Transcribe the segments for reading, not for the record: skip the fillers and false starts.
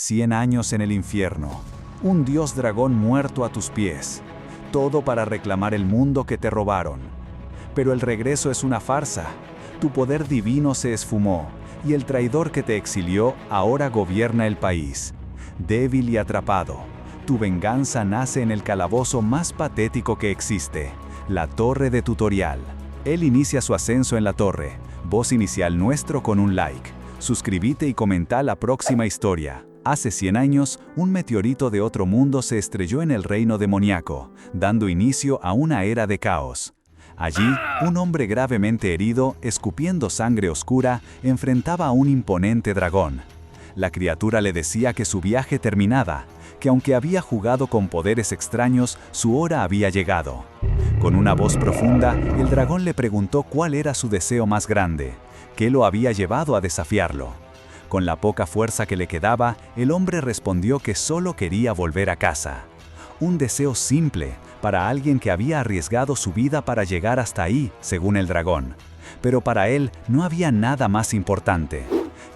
100 años en el infierno, un dios dragón muerto a tus pies, todo para reclamar el mundo que te robaron. Pero el regreso es una farsa, tu poder divino se esfumó, y el traidor que te exilió ahora gobierna el país. Débil y atrapado, tu venganza nace en el calabozo más patético que existe, la Torre de Tutorial. Él inicia su ascenso en la torre, voz inicial nuestro con un like. Suscríbete y comenta la próxima historia. Hace 100 años, un meteorito de otro mundo se estrelló en el reino demoníaco, dando inicio a una era de caos. Allí, un hombre gravemente herido, escupiendo sangre oscura, enfrentaba a un imponente dragón. La criatura le decía que su viaje terminaba, que aunque había jugado con poderes extraños, su hora había llegado. Con una voz profunda, el dragón le preguntó cuál era su deseo más grande, qué lo había llevado a desafiarlo. Con la poca fuerza que le quedaba, el hombre respondió que solo quería volver a casa. Un deseo simple, para alguien que había arriesgado su vida para llegar hasta ahí, según el dragón. Pero para él no había nada más importante.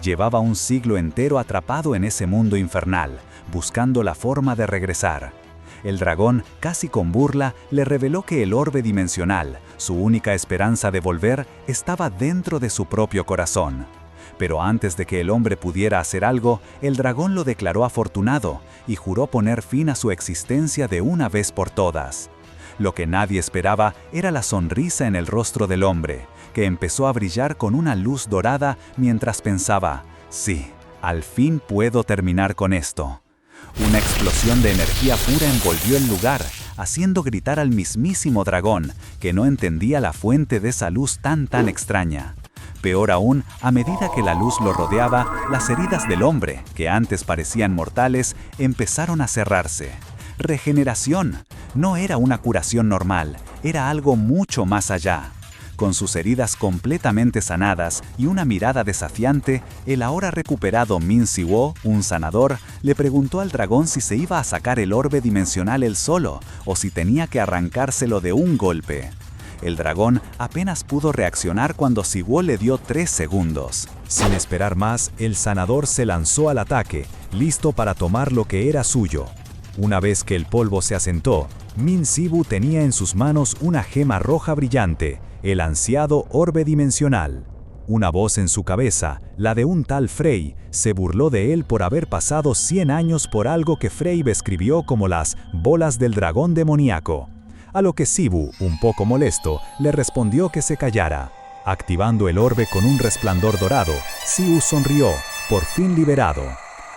Llevaba un siglo entero atrapado en ese mundo infernal, buscando la forma de regresar. El dragón, casi con burla, le reveló que el orbe dimensional, su única esperanza de volver, estaba dentro de su propio corazón. Pero antes de que el hombre pudiera hacer algo, el dragón lo declaró afortunado y juró poner fin a su existencia de una vez por todas. Lo que nadie esperaba era la sonrisa en el rostro del hombre, que empezó a brillar con una luz dorada mientras pensaba, sí, al fin puedo terminar con esto. Una explosión de energía pura envolvió el lugar, haciendo gritar al mismísimo dragón, que no entendía la fuente de esa luz tan extraña. Peor aún, a medida que la luz lo rodeaba, las heridas del hombre, que antes parecían mortales, empezaron a cerrarse. Regeneración. No era una curación normal, era algo mucho más allá. Con sus heridas completamente sanadas y una mirada desafiante, el ahora recuperado Min Si-woo, un sanador, le preguntó al dragón si se iba a sacar el orbe dimensional él solo, o si tenía que arrancárselo de un golpe. El dragón apenas pudo reaccionar cuando Si-woo le dio 3 segundos. Sin esperar más, el sanador se lanzó al ataque, listo para tomar lo que era suyo. Una vez que el polvo se asentó, Min Si-woo tenía en sus manos una gema roja brillante, el ansiado orbe dimensional. Una voz en su cabeza, la de un tal Frey, se burló de él por haber pasado 100 años por algo que Frey describió como las bolas del dragón demoníaco. A lo que Si-woo, un poco molesto, le respondió que se callara. Activando el orbe con un resplandor dorado, Si-woo sonrió, por fin liberado.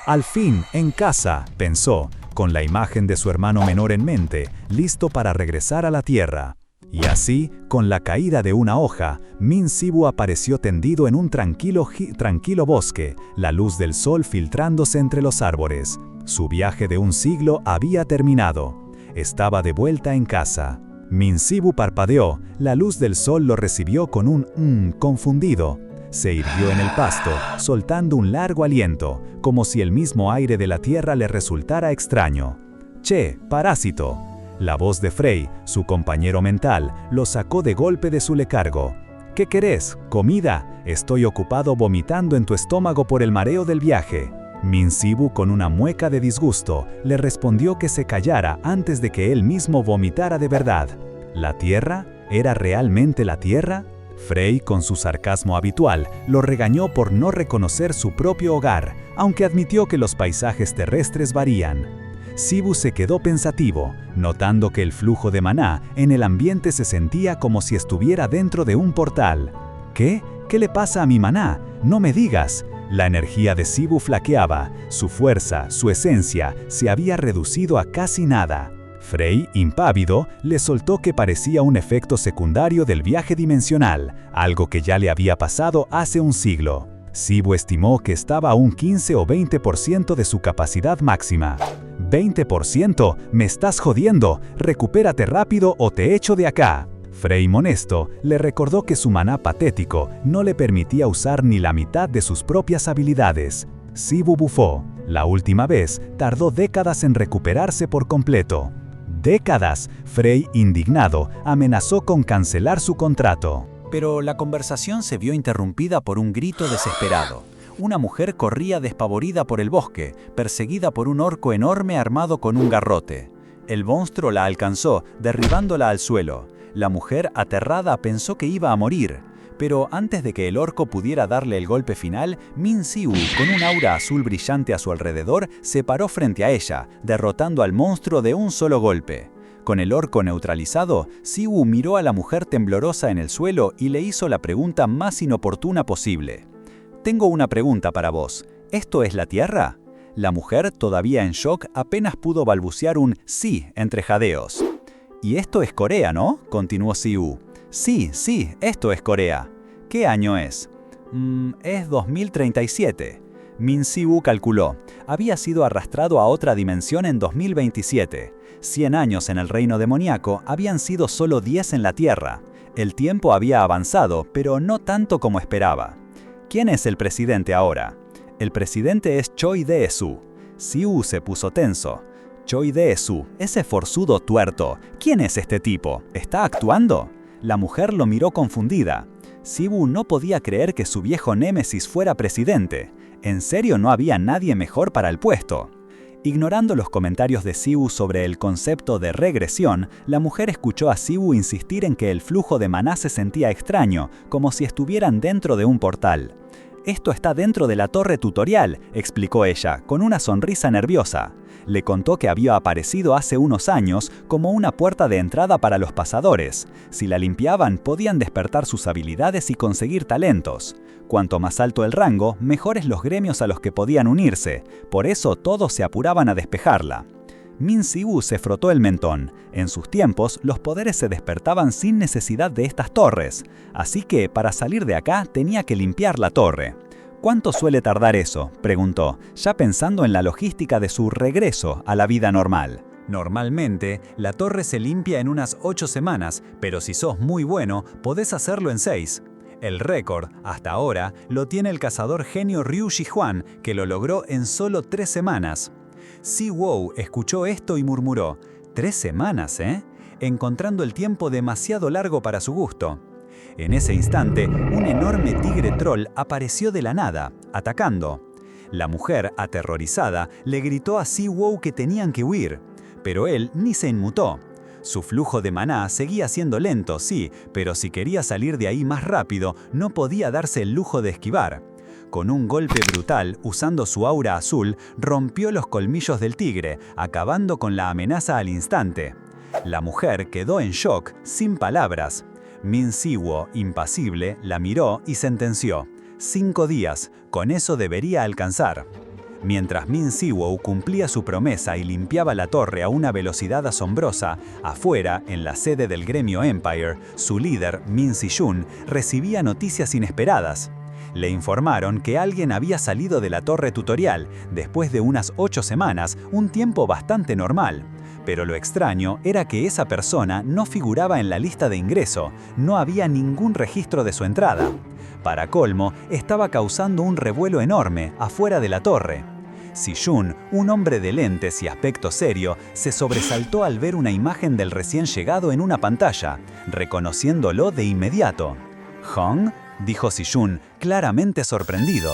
Al fin, en casa, pensó, con la imagen de su hermano menor en mente, listo para regresar a la tierra. Y así, con la caída de una hoja, Min Si-woo apareció tendido en un tranquilo bosque, la luz del sol filtrándose entre los árboles. Su viaje de un siglo había terminado. Estaba de vuelta en casa. Min Si-woo parpadeó, la luz del sol lo recibió con un confundido. Se irguió en el pasto, soltando un largo aliento, como si el mismo aire de la tierra le resultara extraño. «Che, parásito». La voz de Frey, su compañero mental, lo sacó de golpe de su letargo. «¿Qué querés? ¿Comida? Estoy ocupado vomitando en tu estómago por el mareo del viaje». Min Si-woo, con una mueca de disgusto, le respondió que se callara antes de que él mismo vomitara de verdad. ¿La tierra? ¿Era realmente la tierra? Frey, con su sarcasmo habitual, lo regañó por no reconocer su propio hogar, aunque admitió que los paisajes terrestres varían. Si-woo se quedó pensativo, notando que el flujo de maná en el ambiente se sentía como si estuviera dentro de un portal. ¿Qué? ¿Qué le pasa a mi maná? No me digas. La energía de Si-woo flaqueaba, su fuerza, su esencia, se había reducido a casi nada. Frey, impávido, le soltó que parecía un efecto secundario del viaje dimensional, algo que ya le había pasado hace un siglo. Si-woo estimó que estaba a un 15 o 20% de su capacidad máxima. «¿20%? ¡Me estás jodiendo! ¡Recupérate rápido o te echo de acá!». Frey, molesto, le recordó que su maná patético no le permitía usar ni la mitad de sus propias habilidades. Si-woo bufó. La última vez tardó décadas en recuperarse por completo. ¡Décadas! Frey, indignado, amenazó con cancelar su contrato. Pero la conversación se vio interrumpida por un grito desesperado. una mujer corría despavorida por el bosque, perseguida por un orco enorme armado con un garrote. El monstruo la alcanzó, derribándola al suelo. La mujer, aterrada, pensó que iba a morir. Pero antes de que el orco pudiera darle el golpe final, Min Si-woo, con un aura azul brillante a su alrededor, se paró frente a ella, derrotando al monstruo de un solo golpe. Con el orco neutralizado, Si-woo miró a la mujer temblorosa en el suelo y le hizo la pregunta más inoportuna posible. «Tengo una pregunta para vos. ¿Esto es la Tierra?» La mujer, todavía en shock, apenas pudo balbucear un «sí» entre jadeos. «Y esto es Corea, ¿no?», continuó Si-woo. «Sí, esto es Corea». «¿Qué año es?» Es 2037. Min Si-woo calculó. Había sido arrastrado a otra dimensión en 2027. 100 años en el reino demoníaco habían sido solo 10 en la Tierra. El tiempo había avanzado, pero no tanto como esperaba. ¿Quién es el presidente ahora? El presidente es Choi Dae-soo. Si-woo se puso tenso. Choi Dae-soo, ese forzudo tuerto. ¿Quién es este tipo? ¿Está actuando? La mujer lo miró confundida. Si-woo no podía creer que su viejo némesis fuera presidente. ¿En serio no había nadie mejor para el puesto? Ignorando los comentarios de Si-woo sobre el concepto de regresión, la mujer escuchó a Si-woo insistir en que el flujo de maná se sentía extraño, como si estuvieran dentro de un portal. «Esto está dentro de la torre tutorial», explicó ella, con una sonrisa nerviosa. Le contó que había aparecido hace unos años como una puerta de entrada para los pasadores. Si la limpiaban, podían despertar sus habilidades y conseguir talentos. Cuanto más alto el rango, mejores los gremios a los que podían unirse. Por eso todos se apuraban a despejarla. Min Si-woo se frotó el mentón. En sus tiempos, los poderes se despertaban sin necesidad de estas torres. Así que, para salir de acá, tenía que limpiar la torre. ¿Cuánto suele tardar eso?, preguntó, ya pensando en la logística de su regreso a la vida normal. Normalmente, la torre se limpia en unas 8 semanas, pero si sos muy bueno, podés hacerlo en 6. El récord, hasta ahora, lo tiene el cazador genio Ryu Ji-hwan, que lo logró en solo 3 semanas. Si-woo escuchó esto y murmuró, «¿3 semanas, eh?», encontrando el tiempo demasiado largo para su gusto. En ese instante, un enorme tigre troll apareció de la nada, atacando. La mujer, aterrorizada, le gritó a Si-woo que tenían que huir, pero él ni se inmutó. Su flujo de maná seguía siendo lento, sí, pero si quería salir de ahí más rápido, no podía darse el lujo de esquivar. Con un golpe brutal, usando su aura azul, rompió los colmillos del tigre, acabando con la amenaza al instante. La mujer quedó en shock, sin palabras. Min Si-woo, impasible, la miró y sentenció: 5 días, con eso debería alcanzar. Mientras Min Si-woo cumplía su promesa y limpiaba la torre a una velocidad asombrosa, afuera, en la sede del gremio Empire, su líder, Min Si-jun, recibía noticias inesperadas. Le informaron que alguien había salido de la torre tutorial, después de unas 8 semanas, un tiempo bastante normal. Pero lo extraño era que esa persona no figuraba en la lista de ingreso, no había ningún registro de su entrada. Para colmo, estaba causando un revuelo enorme afuera de la torre. Si-jun, un hombre de lentes y aspecto serio, se sobresaltó al ver una imagen del recién llegado en una pantalla, reconociéndolo de inmediato. «¿Hong?», dijo Si-jun, claramente sorprendido.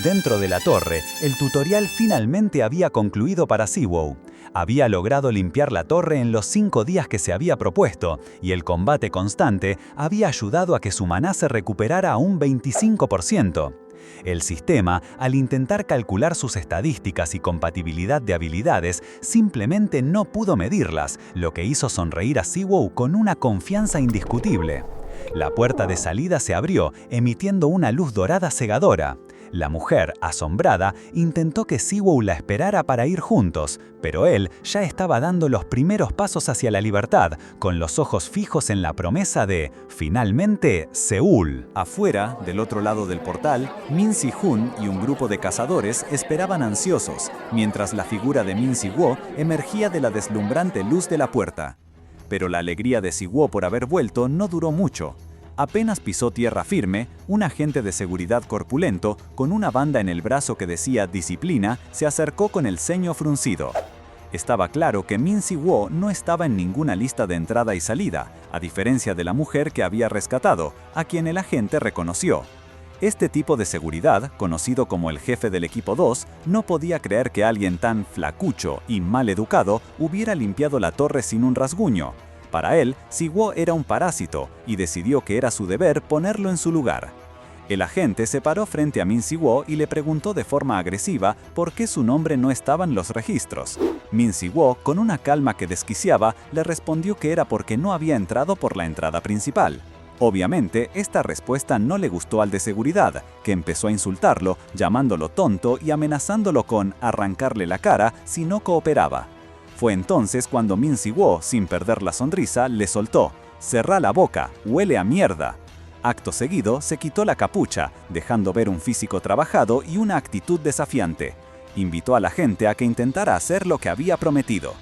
Dentro de la torre, el tutorial finalmente había concluido para Si-woo. Había logrado limpiar la torre en los 5 días que se había propuesto, y el combate constante había ayudado a que su maná se recuperara a un 25%. El sistema, al intentar calcular sus estadísticas y compatibilidad de habilidades, simplemente no pudo medirlas, lo que hizo sonreír a Si-woo con una confianza indiscutible. La puerta de salida se abrió, emitiendo una luz dorada cegadora. La mujer, asombrada, intentó que Si-woo la esperara para ir juntos, pero él ya estaba dando los primeros pasos hacia la libertad, con los ojos fijos en la promesa de, finalmente, Seúl. Afuera, del otro lado del portal, Min Si-jun y un grupo de cazadores esperaban ansiosos, mientras la figura de Min Si-woo emergía de la deslumbrante luz de la puerta. Pero la alegría de Si-woo por haber vuelto no duró mucho. Apenas pisó tierra firme, un agente de seguridad corpulento, con una banda en el brazo que decía «Disciplina», se acercó con el ceño fruncido. Estaba claro que Min Si-woo no estaba en ninguna lista de entrada y salida, a diferencia de la mujer que había rescatado, a quien el agente reconoció. Este tipo de seguridad, conocido como el jefe del equipo 2, no podía creer que alguien tan flacucho y mal educado hubiera limpiado la torre sin un rasguño. Para él, Si-woo era un parásito y decidió que era su deber ponerlo en su lugar. El agente se paró frente a Min Si-woo y le preguntó de forma agresiva por qué su nombre no estaba en los registros. Min Si-woo, con una calma que desquiciaba, le respondió que era porque no había entrado por la entrada principal. Obviamente, esta respuesta no le gustó al de seguridad, que empezó a insultarlo, llamándolo tonto y amenazándolo con arrancarle la cara si no cooperaba. Fue entonces cuando Min Si-woo, sin perder la sonrisa, le soltó: «Cerrá la boca, huele a mierda». Acto seguido, se quitó la capucha, dejando ver un físico trabajado y una actitud desafiante. Invitó a la gente a que intentara hacer lo que había prometido.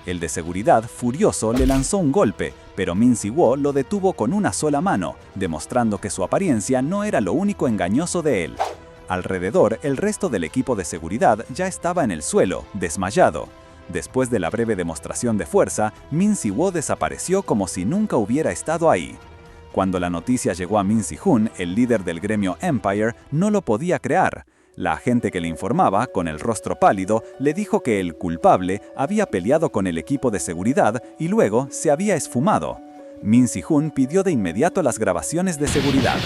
El de seguridad, furioso, le lanzó un golpe, pero Min Si-woo lo detuvo con una sola mano, demostrando que su apariencia no era lo único engañoso de él. Alrededor, el resto del equipo de seguridad ya estaba en el suelo, desmayado. Después de la breve demostración de fuerza, Min Si-woo desapareció como si nunca hubiera estado ahí. Cuando la noticia llegó a Min Si-hoon, el líder del gremio Empire, no lo podía creer. La agente que le informaba, con el rostro pálido, le dijo que el culpable había peleado con el equipo de seguridad y luego se había esfumado. Min Si-hoon pidió de inmediato las grabaciones de seguridad.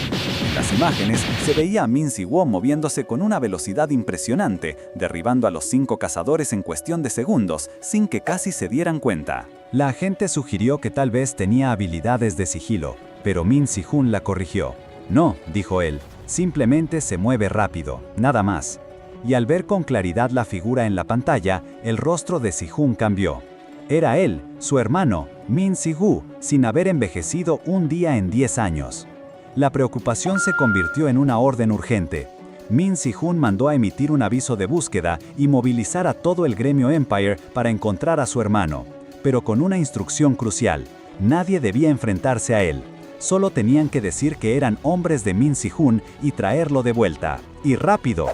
En las imágenes se veía a Min Si-woo moviéndose con una velocidad impresionante, derribando a los 5 cazadores en cuestión de segundos, sin que casi se dieran cuenta. La agente sugirió que tal vez tenía habilidades de sigilo, pero Min Si-hoon la corrigió. «No», dijo él, «simplemente se mueve rápido, nada más». Y al ver con claridad la figura en la pantalla, el rostro de Si-hoon cambió. Era él, su hermano, Min Si-woo, sin haber envejecido un día en 10 años. La preocupación se convirtió en una orden urgente. Min Si-hoon mandó a emitir un aviso de búsqueda y movilizar a todo el gremio Empire para encontrar a su hermano, pero con una instrucción crucial: nadie debía enfrentarse a él. Solo tenían que decir que eran hombres de Min Si-hoon y traerlo de vuelta. ¡Y rápido!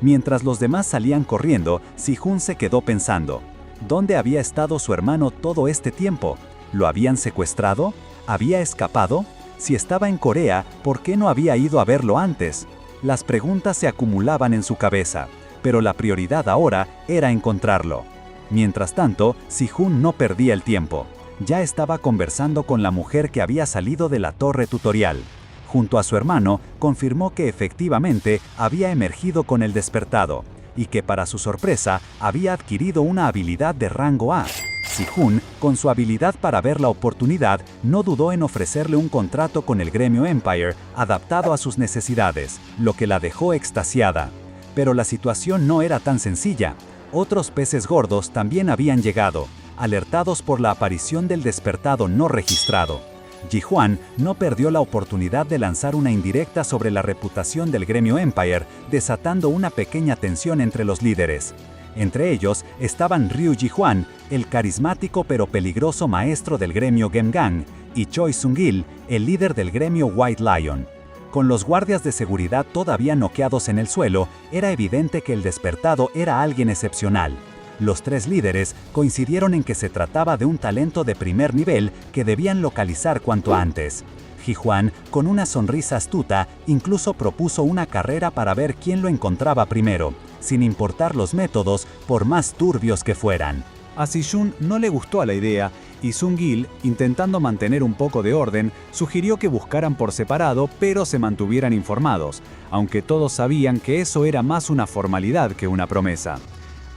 Mientras los demás salían corriendo, Si-hoon se quedó pensando. ¿Dónde había estado su hermano todo este tiempo? ¿Lo habían secuestrado? ¿Había escapado? Si estaba en Corea, ¿por qué no había ido a verlo antes? Las preguntas se acumulaban en su cabeza, pero la prioridad ahora era encontrarlo. Mientras tanto, Si-hoon no perdía el tiempo. Ya estaba conversando con la mujer que había salido de la torre tutorial. Junto a su hermano, confirmó que efectivamente había emergido con el despertado, y que para su sorpresa, había adquirido una habilidad de rango A. Si-hoon, con su habilidad para ver la oportunidad, no dudó en ofrecerle un contrato con el gremio Empire adaptado a sus necesidades, lo que la dejó extasiada. Pero la situación no era tan sencilla. Otros peces gordos también habían llegado, alertados por la aparición del despertado no registrado. Ji-hwan no perdió la oportunidad de lanzar una indirecta sobre la reputación del gremio Empire, desatando una pequeña tensión entre los líderes. Entre ellos estaban Ryu Ji-hwan, el carismático pero peligroso maestro del gremio Gemgang, y Choi Sung-il, el líder del gremio White Lion. Con los guardias de seguridad todavía noqueados en el suelo, era evidente que el despertado era alguien excepcional. Los 3 líderes coincidieron en que se trataba de un talento de primer nivel que debían localizar cuanto antes. Ji-hwan, con una sonrisa astuta, incluso propuso una carrera para ver quién lo encontraba primero, sin importar los métodos, por más turbios que fueran. A Si-hoon no le gustó la idea, y Sung-il, intentando mantener un poco de orden, sugirió que buscaran por separado pero se mantuvieran informados, aunque todos sabían que eso era más una formalidad que una promesa.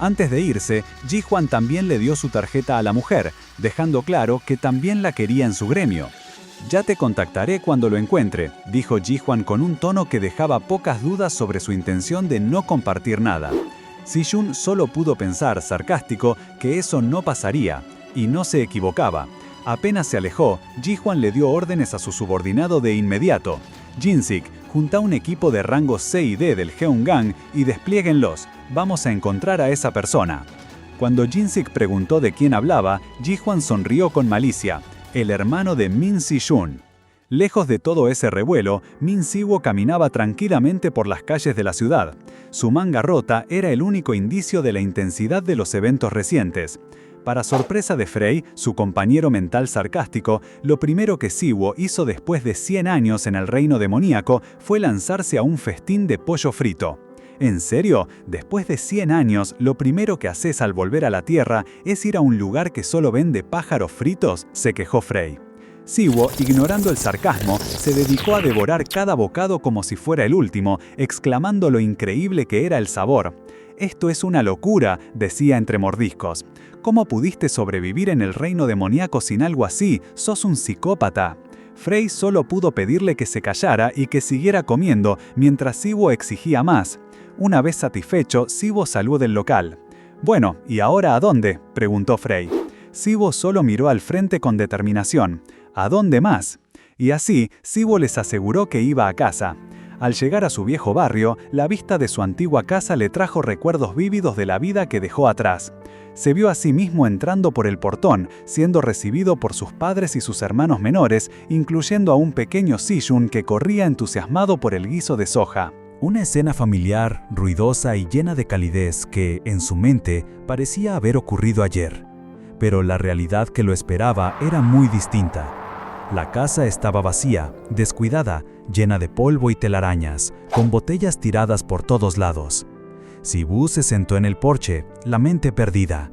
Antes de irse, Ji-hwan también le dio su tarjeta a la mujer, dejando claro que también la quería en su gremio. «Ya te contactaré cuando lo encuentre», dijo Ji-hwan con un tono que dejaba pocas dudas sobre su intención de no compartir nada. Si-hoon solo pudo pensar, sarcástico, que eso no pasaría, y no se equivocaba. Apenas se alejó, Ji-hwan le dio órdenes a su subordinado de inmediato: «Jin-sik, junta un equipo de rango C y D del Geungang y despliéguenlos. Vamos a encontrar a esa persona». Cuando Jin-sik preguntó de quién hablaba, Ji-hwan sonrió con malicia: «El hermano de Min Si-hoon». Lejos de todo ese revuelo, Min Si-woo caminaba tranquilamente por las calles de la ciudad. Su manga rota era el único indicio de la intensidad de los eventos recientes. Para sorpresa de Frey, su compañero mental sarcástico, lo primero que Siwo hizo después de 100 años en el reino demoníaco fue lanzarse a un festín de pollo frito. ¿En serio? Después de 100 años, lo primero que haces al volver a la Tierra es ir a un lugar que solo vende pájaros fritos, se quejó Frey. Siwo, ignorando el sarcasmo, se dedicó a devorar cada bocado como si fuera el último, exclamando lo increíble que era el sabor. «Esto es una locura», decía entre mordiscos. «¿Cómo pudiste sobrevivir en el reino demoníaco sin algo así? ¡Sos un psicópata!». Frey solo pudo pedirle que se callara y que siguiera comiendo, mientras Siwo exigía más. Una vez satisfecho, Siwo salió del local. «Bueno, ¿y ahora a dónde?», preguntó Frey. Siwo solo miró al frente con determinación. «¿A dónde más?». Y así, Siwo les aseguró que iba a casa. Al llegar a su viejo barrio, la vista de su antigua casa le trajo recuerdos vívidos de la vida que dejó atrás. Se vio a sí mismo entrando por el portón, siendo recibido por sus padres y sus hermanos menores, incluyendo a un pequeño Siyun que corría entusiasmado por el guiso de soja. Una escena familiar, ruidosa y llena de calidez que, en su mente, parecía haber ocurrido ayer. Pero la realidad que lo esperaba era muy distinta. La casa estaba vacía, descuidada, llena de polvo y telarañas, con botellas tiradas por todos lados. Sibu se sentó en el porche, la mente perdida.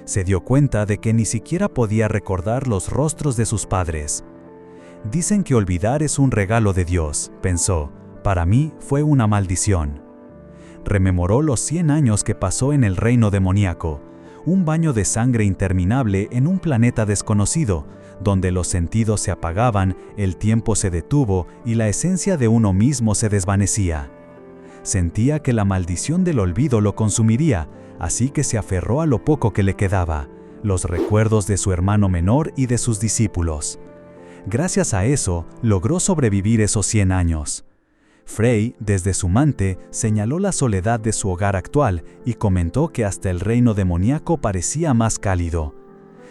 Se dio cuenta de que ni siquiera podía recordar los rostros de sus padres. «Dicen que olvidar es un regalo de Dios», pensó. «Para mí fue una maldición». Rememoró los 100 años que pasó en el reino demoníaco, un baño de sangre interminable en un planeta desconocido, donde los sentidos se apagaban, el tiempo se detuvo y la esencia de uno mismo se desvanecía. Sentía que la maldición del olvido lo consumiría, así que se aferró a lo poco que le quedaba, los recuerdos de su hermano menor y de sus discípulos. Gracias a eso, logró sobrevivir esos 100 años. Frey, desde su mante, señaló la soledad de su hogar actual y comentó que hasta el reino demoníaco parecía más cálido.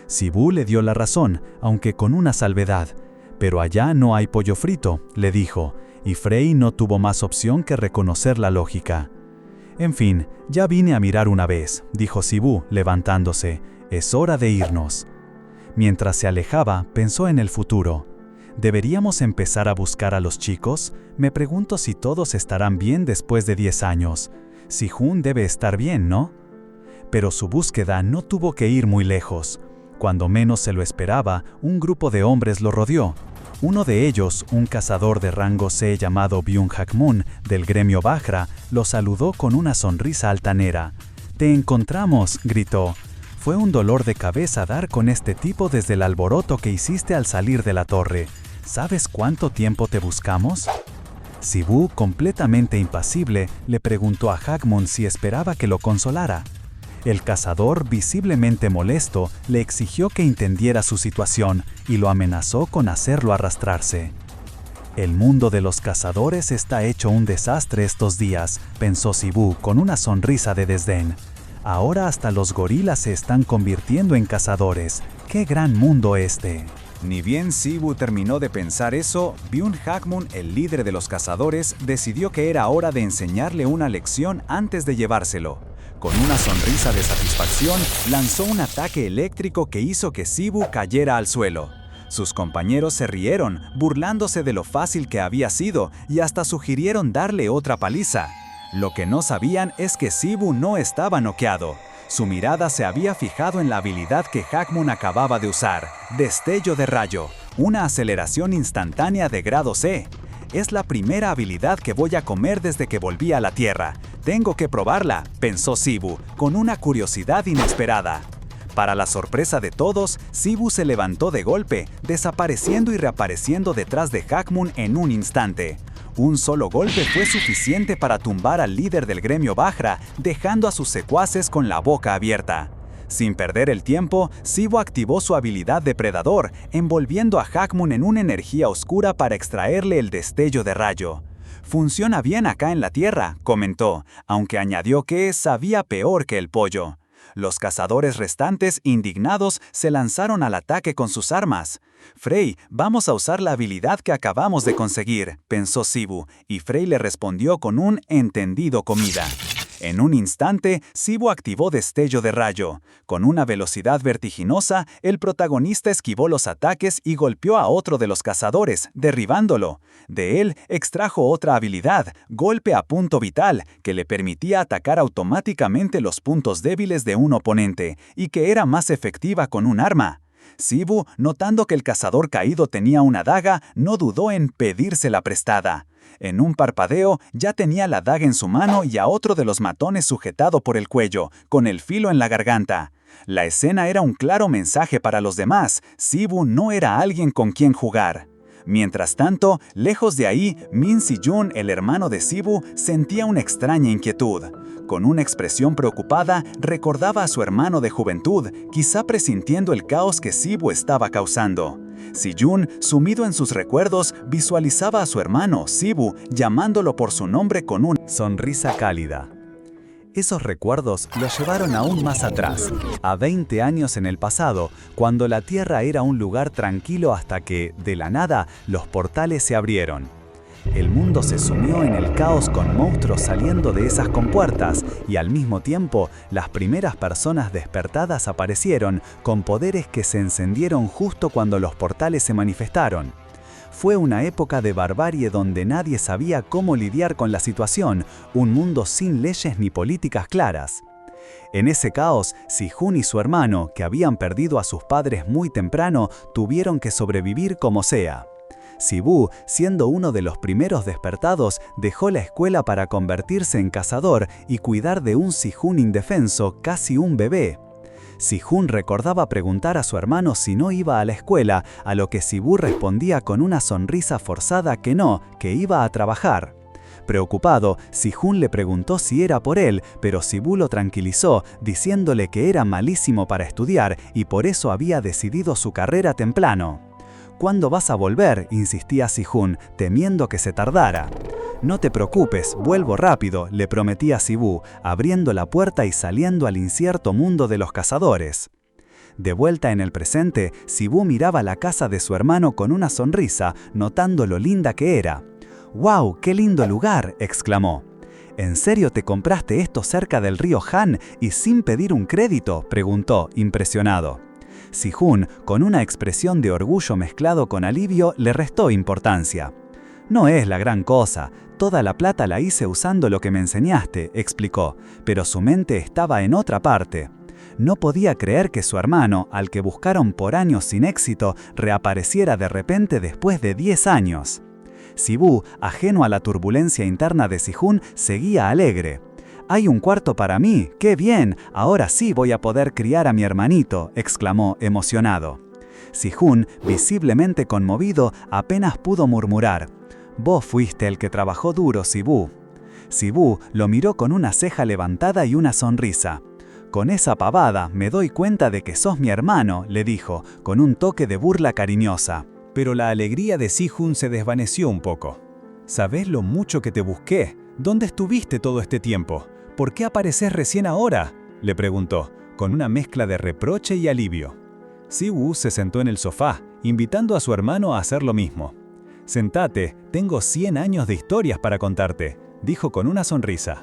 Sibu le dio la razón, aunque con una salvedad. «Pero allá no hay pollo frito», le dijo, y Frey no tuvo más opción que reconocer la lógica. «En fin, ya vine a mirar una vez», dijo Sibu, levantándose. «Es hora de irnos». Mientras se alejaba, pensó en el futuro. ¿Deberíamos empezar a buscar a los chicos? Me pregunto si todos estarán bien después de 10 años. Si-Hun debe estar bien, ¿no? Pero su búsqueda no tuvo que ir muy lejos. Cuando menos se lo esperaba, un grupo de hombres lo rodeó. Uno de ellos, un cazador de rango C llamado Byung-Hak-Moon, del gremio Bajra, lo saludó con una sonrisa altanera. «¡Te encontramos!», gritó. «Fue un dolor de cabeza dar con este tipo desde el alboroto que hiciste al salir de la torre. ¿Sabes cuánto tiempo te buscamos?». Sibu, completamente impasible, le preguntó a Hak-Moon si esperaba que lo consolara. El cazador, visiblemente molesto, le exigió que entendiera su situación y lo amenazó con hacerlo arrastrarse. «El mundo de los cazadores está hecho un desastre estos días», pensó Sibu con una sonrisa de desdén. «Ahora hasta los gorilas se están convirtiendo en cazadores. ¡Qué gran mundo este!». Ni bien Sibu terminó de pensar eso, Byung-Hak-Moon, el líder de los cazadores, decidió que era hora de enseñarle una lección antes de llevárselo. Con una sonrisa de satisfacción, lanzó un ataque eléctrico que hizo que Sibu cayera al suelo. Sus compañeros se rieron, burlándose de lo fácil que había sido, y hasta sugirieron darle otra paliza. Lo que no sabían es que Sibu no estaba noqueado. Su mirada se había fijado en la habilidad que Hak-Moon acababa de usar, Destello de Rayo, una aceleración instantánea de grado C. «Es la primera habilidad que voy a comer desde que volví a la Tierra. Tengo que probarla», pensó Sibu, con una curiosidad inesperada. Para la sorpresa de todos, Sibu se levantó de golpe, desapareciendo y reapareciendo detrás de Hak-Moon en un instante. Un solo golpe fue suficiente para tumbar al líder del gremio Bajra, dejando a sus secuaces con la boca abierta. Sin perder el tiempo, Sibu activó su habilidad depredador, envolviendo a Hak-Moon en una energía oscura para extraerle el destello de rayo. «Funciona bien acá en la Tierra», comentó, aunque añadió que sabía peor que el pollo. Los cazadores restantes, indignados, se lanzaron al ataque con sus armas. «Frey, vamos a usar la habilidad que acabamos de conseguir», pensó Sibu, y Frey le respondió con un «entendido comida». En un instante, Sibu activó destello de rayo. Con una velocidad vertiginosa, el protagonista esquivó los ataques y golpeó a otro de los cazadores, derribándolo. De él extrajo otra habilidad, golpe a punto vital, que le permitía atacar automáticamente los puntos débiles de un oponente, y que era más efectiva con un arma. Sibu, notando que el cazador caído tenía una daga, no dudó en pedírsela prestada. En un parpadeo, ya tenía la daga en su mano y a otro de los matones sujetado por el cuello, con el filo en la garganta. La escena era un claro mensaje para los demás. Sibu no era alguien con quien jugar. Mientras tanto, lejos de ahí, Min Si-jun, el hermano de Sibu, sentía una extraña inquietud. Con una expresión preocupada, recordaba a su hermano de juventud, quizá presintiendo el caos que Sibu estaba causando. Si-jun, sumido en sus recuerdos, visualizaba a su hermano, Sibu, llamándolo por su nombre con una sonrisa cálida. Esos recuerdos lo llevaron aún más atrás, a 20 años en el pasado, cuando la Tierra era un lugar tranquilo hasta que, de la nada, los portales se abrieron. El mundo se sumió en el caos con monstruos saliendo de esas compuertas y al mismo tiempo las primeras personas despertadas aparecieron con poderes que se encendieron justo cuando los portales se manifestaron. Fue una época de barbarie donde nadie sabía cómo lidiar con la situación, un mundo sin leyes ni políticas claras. En ese caos, Si-jun y su hermano, que habían perdido a sus padres muy temprano, tuvieron que sobrevivir como sea. Sibu, siendo uno de los primeros despertados, dejó la escuela para convertirse en cazador y cuidar de un Si-jun indefenso, casi un bebé. Si-jun recordaba preguntar a su hermano si no iba a la escuela, a lo que Sibu respondía con una sonrisa forzada que no, que iba a trabajar. Preocupado, Si-jun le preguntó si era por él, pero Sibu lo tranquilizó, diciéndole que era malísimo para estudiar y por eso había decidido su carrera temprano. «¿Cuándo vas a volver?», insistía Si-jun, temiendo que se tardara. «No te preocupes, vuelvo rápido», le prometía Sibu, abriendo la puerta y saliendo al incierto mundo de los cazadores. De vuelta en el presente, Sibu miraba la casa de su hermano con una sonrisa, notando lo linda que era. «¡Wow, qué lindo lugar!», exclamó. «¿En serio te compraste esto cerca del río Han y sin pedir un crédito?», preguntó, impresionado. Si-jun, con una expresión de orgullo mezclado con alivio, le restó importancia. «No es la gran cosa, toda la plata la hice usando lo que me enseñaste», explicó, pero su mente estaba en otra parte. No podía creer que su hermano, al que buscaron por años sin éxito, reapareciera de repente después de 10 años. Sibu, ajeno a la turbulencia interna de Si-jun, seguía alegre. «Hay un cuarto para mí, ¡qué bien! Ahora sí voy a poder criar a mi hermanito», exclamó, emocionado. Si-jun, visiblemente conmovido, apenas pudo murmurar: «Vos fuiste el que trabajó duro, Sibu». Sibu lo miró con una ceja levantada y una sonrisa. «Con esa pavada me doy cuenta de que sos mi hermano», le dijo, con un toque de burla cariñosa. Pero la alegría de Si-jun se desvaneció un poco. «¿Sabés lo mucho que te busqué? ¿Dónde estuviste todo este tiempo? ¿Por qué apareces recién ahora?», le preguntó, con una mezcla de reproche y alivio. Sibu se sentó en el sofá, invitando a su hermano a hacer lo mismo. «Sentate, tengo 100 años de historias para contarte», dijo con una sonrisa.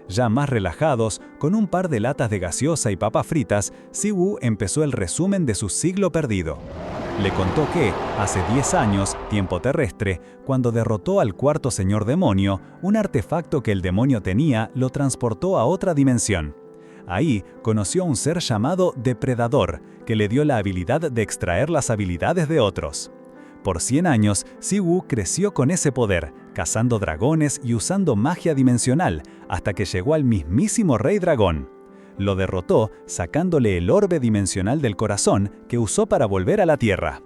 Ya más relajados, con un par de latas de gaseosa y papas fritas, Sibu empezó el resumen de su siglo perdido. Le contó que, hace 10 años, tiempo terrestre, cuando derrotó al cuarto señor demonio, un artefacto que el demonio tenía lo transportó a otra dimensión. Ahí conoció a un ser llamado Depredador, que le dio la habilidad de extraer las habilidades de otros. Por 100 años, Sibu creció con ese poder, cazando dragones y usando magia dimensional, hasta que llegó al mismísimo Rey Dragón. Lo derrotó sacándole el orbe dimensional del corazón que usó para volver a la Tierra.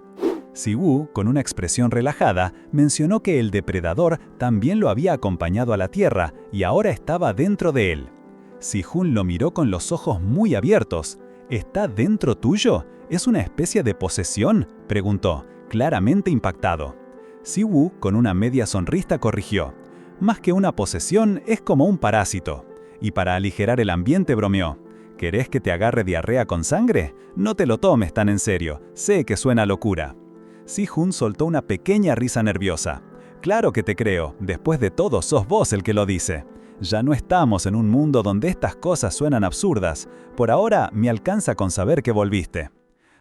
Sibu, con una expresión relajada, mencionó que el depredador también lo había acompañado a la Tierra y ahora estaba dentro de él. Si-jun lo miró con los ojos muy abiertos. «¿Está dentro tuyo? ¿Es una especie de posesión?», preguntó, claramente impactado. Sibu, con una media sonrisa, corrigió: «Más que una posesión, es como un parásito». Y para aligerar el ambiente bromeó: «¿Querés que te agarre diarrea con sangre? No te lo tomes tan en serio, sé que suena locura». Si-jun soltó una pequeña risa nerviosa. «Claro que te creo, después de todo sos vos el que lo dice. Ya no estamos en un mundo donde estas cosas suenan absurdas. Por ahora me alcanza con saber que volviste.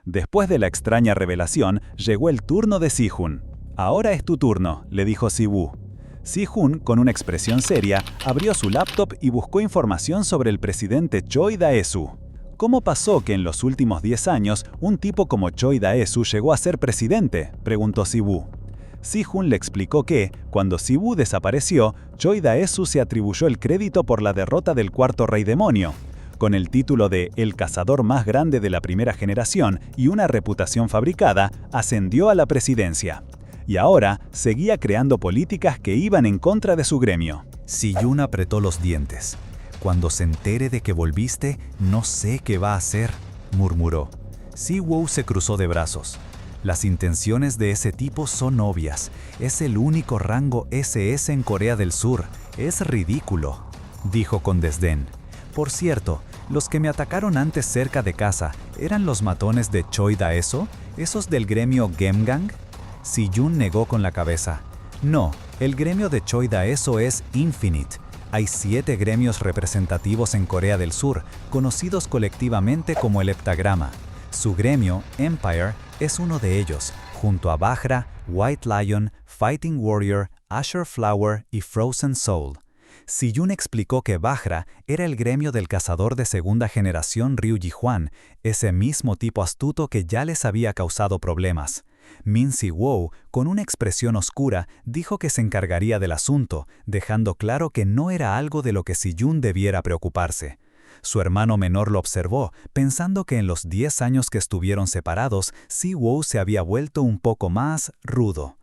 Después de la extraña revelación, llegó el turno de Si-Jun. Ahora es tu turno, le dijo Si-Woo. Si-Jun, con una expresión seria, abrió su laptop y buscó información sobre el presidente Choi Dae-soo. ¿Cómo pasó que en los últimos 10 años un tipo como Choi Dae-soo llegó a ser presidente?, preguntó Si-Woo. Si-Jun le explicó que, cuando Si-Woo desapareció, Choi Dae-soo se atribuyó el crédito por la derrota del cuarto rey demonio. Con el título de El cazador más grande de la primera generación y una reputación fabricada, ascendió a la presidencia. Y ahora seguía creando políticas que iban en contra de su gremio. Si-Jun apretó los dientes. Cuando se entere de que volviste, no sé qué va a hacer, murmuró. Si-Woo se cruzó de brazos. Las intenciones de ese tipo son obvias. Es el único rango SS en Corea del Sur. Es ridículo, dijo con desdén. Por cierto, los que me atacaron antes cerca de casa, ¿eran los matones de Choi Dae-soo? ¿Esos del gremio Gemgang? Si-Jun negó con la cabeza. No, el gremio de Choi Dae-soo es Infinite. Hay 7 gremios representativos en Corea del Sur, conocidos colectivamente como el heptagrama. Su gremio, Empire, es uno de ellos, junto a Bajra, White Lion, Fighting Warrior, Azure Flower y Frozen Soul. Si-Jun explicó que Bajra era el gremio del cazador de segunda generación Ryu Ji-hwan, ese mismo tipo astuto que ya les había causado problemas. Min Si-woo, con una expresión oscura, dijo que se encargaría del asunto, dejando claro que no era algo de lo que Si-Jun debiera preocuparse. Su hermano menor lo observó, pensando que en los 10 años que estuvieron separados, Si-woo se había vuelto un poco más rudo.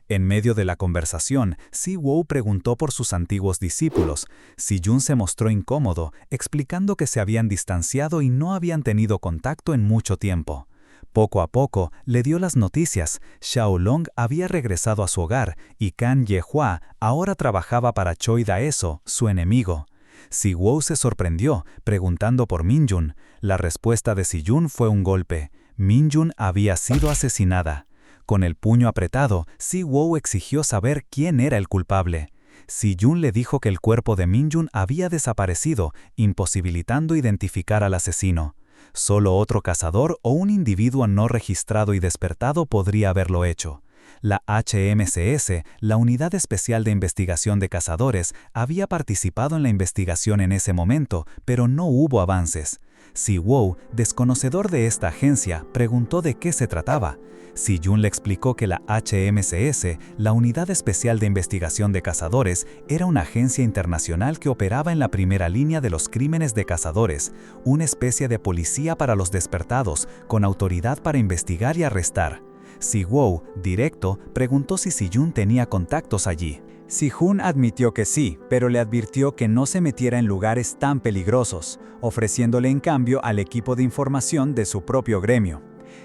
En medio de la conversación, Si-woo preguntó por sus antiguos discípulos. Si-Jun se mostró incómodo, explicando que se habían distanciado y no habían tenido contacto en mucho tiempo. Poco a poco, le dio las noticias. Xiaolong había regresado a su hogar y Kan Ye-hwa ahora trabajaba para Choi Dae-soo, su enemigo. Si-woo se sorprendió, preguntando por Min-jun. La respuesta de Si-Jun fue un golpe. Min-jun había sido asesinada. Con el puño apretado, Si-woo exigió saber quién era el culpable. Si-Jun le dijo que el cuerpo de Min-jun había desaparecido, imposibilitando identificar al asesino. Solo otro cazador o un individuo no registrado y despertado podría haberlo hecho. La HMCS, la Unidad Especial de Investigación de Cazadores, había participado en la investigación en ese momento, pero no hubo avances. Si-woo, desconocedor de esta agencia, preguntó de qué se trataba. Si-Jun le explicó que la HMCS, la Unidad Especial de Investigación de Cazadores, era una agencia internacional que operaba en la primera línea de los crímenes de cazadores, una especie de policía para los despertados, con autoridad para investigar y arrestar. Si-woo, directo, preguntó si Si-Jun tenía contactos allí. Si-Jun admitió que sí, pero le advirtió que no se metiera en lugares tan peligrosos, ofreciéndole en cambio al equipo de información de su propio gremio.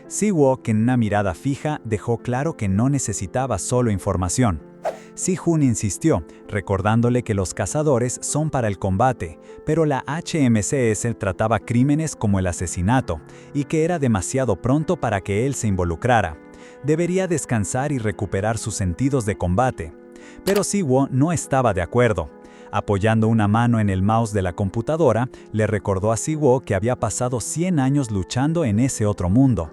Si-woo, con una mirada fija, dejó claro que no necesitaba solo información. Si-Jun insistió, recordándole que los cazadores son para el combate, pero la HMCS trataba crímenes como el asesinato, y que era demasiado pronto para que él se involucrara. Debería descansar y recuperar sus sentidos de combate. Pero Si-woo no estaba de acuerdo. Apoyando una mano en el mouse de la computadora, le recordó a Si-woo que había pasado 100 años luchando en ese otro mundo.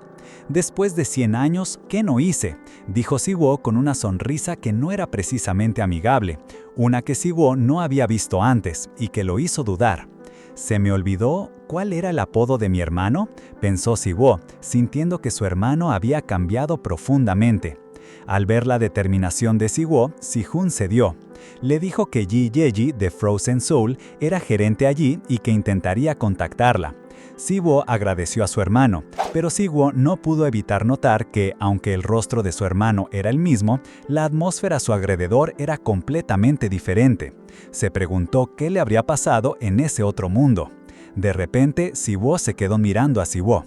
Después de 100 años, ¿qué no hice?, dijo Si-woo con una sonrisa que no era precisamente amigable, una que Si-woo no había visto antes y que lo hizo dudar. ¿Se me olvidó cuál era el apodo de mi hermano?, pensó Si-woo, sintiendo que su hermano había cambiado profundamente. Al ver la determinación de Si-woo, Si-Jun cedió. Le dijo que Ji Yeji de Frozen Soul era gerente allí y que intentaría contactarla. Si-woo agradeció a su hermano, pero Si-woo no pudo evitar notar que, aunque el rostro de su hermano era el mismo, la atmósfera a su alrededor era completamente diferente. Se preguntó qué le habría pasado en ese otro mundo. De repente, Si-woo se quedó mirando a Si-woo.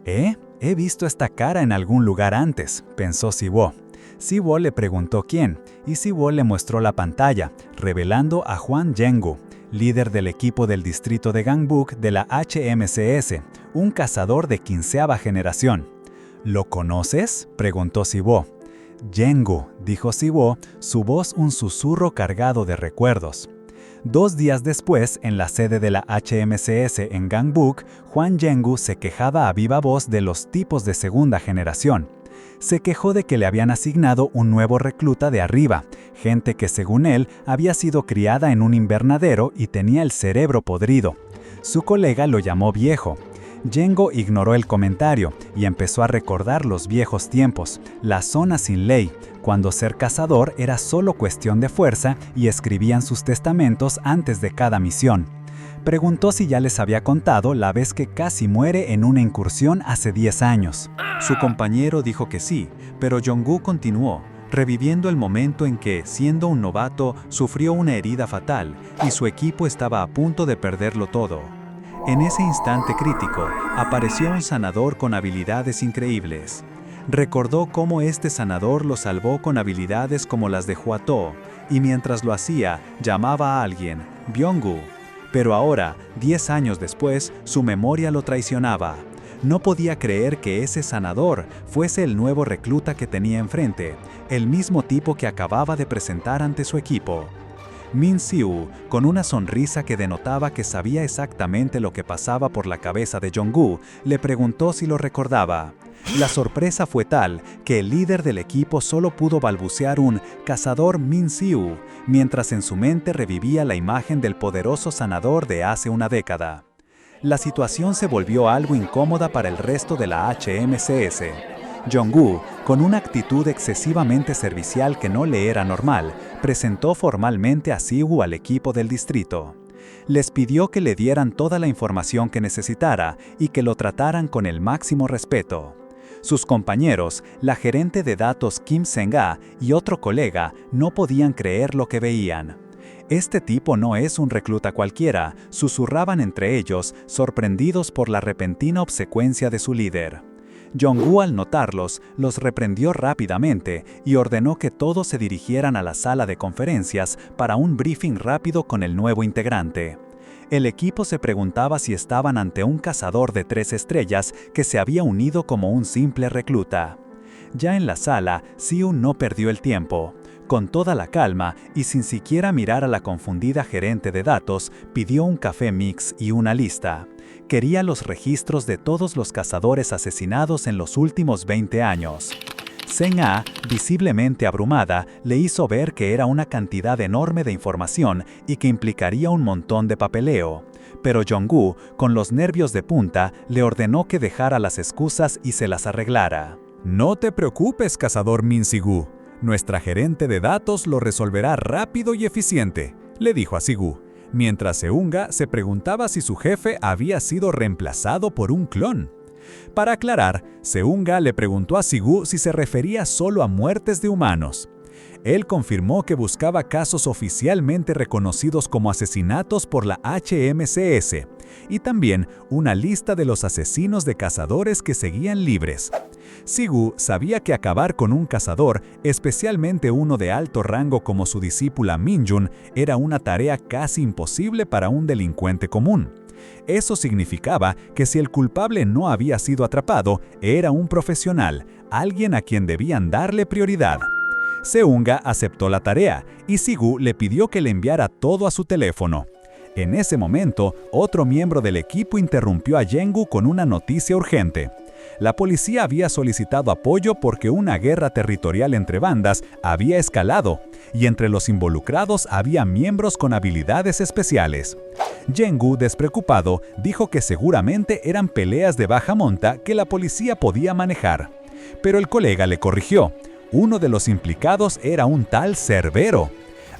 He visto esta cara en algún lugar antes, pensó Si-woo. Si-woo le preguntó quién, y Si-woo le mostró la pantalla, revelando a Hwang Jeng-gu, líder del equipo del distrito de Gangbuk de la HMCS, un cazador de 15ª generación. ¿Lo conoces?, preguntó Si-woo. Jeng-gu, dijo Si-woo, su voz un susurro cargado de recuerdos. 2 días después, en la sede de la HMCS en Gangbuk, Hwang Jeng-gu se quejaba a viva voz de los tipos de segunda generación. Se quejó de que le habían asignado un nuevo recluta de arriba, gente que según él había sido criada en un invernadero y tenía el cerebro podrido. Su colega lo llamó viejo. Jeng-gu ignoró el comentario y empezó a recordar los viejos tiempos, la zona sin ley, cuando ser cazador era solo cuestión de fuerza y escribían sus testamentos antes de cada misión. Preguntó si ya les había contado la vez que casi muere en una incursión hace 10 años. Su compañero dijo que sí, pero Jong-gu continuó, reviviendo el momento en que, siendo un novato, sufrió una herida fatal y su equipo estaba a punto de perderlo todo. En ese instante crítico, apareció un sanador con habilidades increíbles. Recordó cómo este sanador lo salvó con habilidades como las de Hwa-to, y mientras lo hacía, llamaba a alguien, Byung-gu. Pero ahora, 10 años después, su memoria lo traicionaba. No podía creer que ese sanador fuese el nuevo recluta que tenía enfrente, el mismo tipo que acababa de presentar ante su equipo. Min Si-woo, con una sonrisa que denotaba que sabía exactamente lo que pasaba por la cabeza de Jong-gu, le preguntó si lo recordaba. La sorpresa fue tal que el líder del equipo solo pudo balbucear un «cazador Min Si-woo», mientras en su mente revivía la imagen del poderoso sanador de hace una década. La situación se volvió algo incómoda para el resto de la HMCS. Jong-gu, con una actitud excesivamente servicial que no le era normal, presentó formalmente a Si-woo al equipo del distrito. Les pidió que le dieran toda la información que necesitara y que lo trataran con el máximo respeto. Sus compañeros, la gerente de datos Kim Seng-ah y otro colega, no podían creer lo que veían. «Este tipo no es un recluta cualquiera», susurraban entre ellos, sorprendidos por la repentina obsecuencia de su líder. Jong-gu, al notarlos, los reprendió rápidamente y ordenó que todos se dirigieran a la sala de conferencias para un briefing rápido con el nuevo integrante. El equipo se preguntaba si estaban ante un cazador de 3 estrellas que se había unido como un simple recluta. Ya en la sala, Si-woo no perdió el tiempo. Con toda la calma y sin siquiera mirar a la confundida gerente de datos, pidió un café mix y una lista. Quería los registros de todos los cazadores asesinados en los últimos 20 años. Seng-ah, visiblemente abrumada, le hizo ver que era una cantidad enorme de información y que implicaría un montón de papeleo. Pero Jong-gu, con los nervios de punta, le ordenó que dejara las excusas y se las arreglara. «No te preocupes, cazador Min Si-gu. Nuestra gerente de datos lo resolverá rápido y eficiente», le dijo a Si-gu, mientras Seung-ga se preguntaba si su jefe había sido reemplazado por un clon. Para aclarar, Seung-ga le preguntó a Si-gu si se refería solo a muertes de humanos. Él confirmó que buscaba casos oficialmente reconocidos como asesinatos por la HMCS y también una lista de los asesinos de cazadores que seguían libres. Si-gu sabía que acabar con un cazador, especialmente uno de alto rango como su discípula Min-jun, era una tarea casi imposible para un delincuente común. Eso significaba que si el culpable no había sido atrapado, era un profesional, alguien a quien debían darle prioridad. Seung-ga aceptó la tarea y Si-gu le pidió que le enviara todo a su teléfono. En ese momento, otro miembro del equipo interrumpió a Jeng-gu con una noticia urgente. La policía había solicitado apoyo porque una guerra territorial entre bandas había escalado, y entre los involucrados había miembros con habilidades especiales. Jeng-gu, despreocupado, dijo que seguramente eran peleas de baja monta que la policía podía manejar. Pero el colega le corrigió. Uno de los implicados era un tal Cerbero.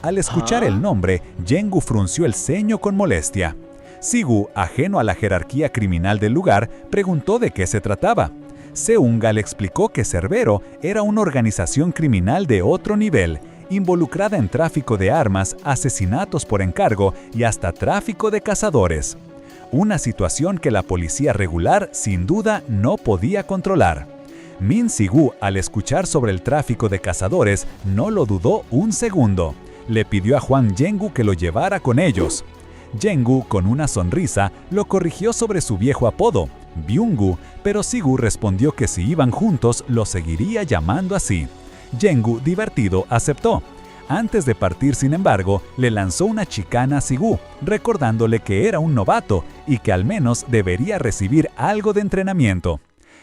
Al escuchar el nombre, Jeng-gu frunció el ceño con molestia. Si-gu, ajeno a la jerarquía criminal del lugar, preguntó de qué se trataba. Seung-ga le explicó que Cerbero era una organización criminal de otro nivel, involucrada en tráfico de armas, asesinatos por encargo y hasta tráfico de cazadores. Una situación que la policía regular, sin duda, no podía controlar. Min Si-gu, al escuchar sobre el tráfico de cazadores, no lo dudó un segundo. Le pidió a Hwang Jeng-gu que lo llevara con ellos. Jeng-gu, con una sonrisa, lo corrigió sobre su viejo apodo, Byung-gu, pero Si-gu respondió que si iban juntos, lo seguiría llamando así. Jeng-gu, divertido, aceptó. Antes de partir, sin embargo, le lanzó una chicana a Si-woo, recordándole que era un novato y que al menos debería recibir algo de entrenamiento.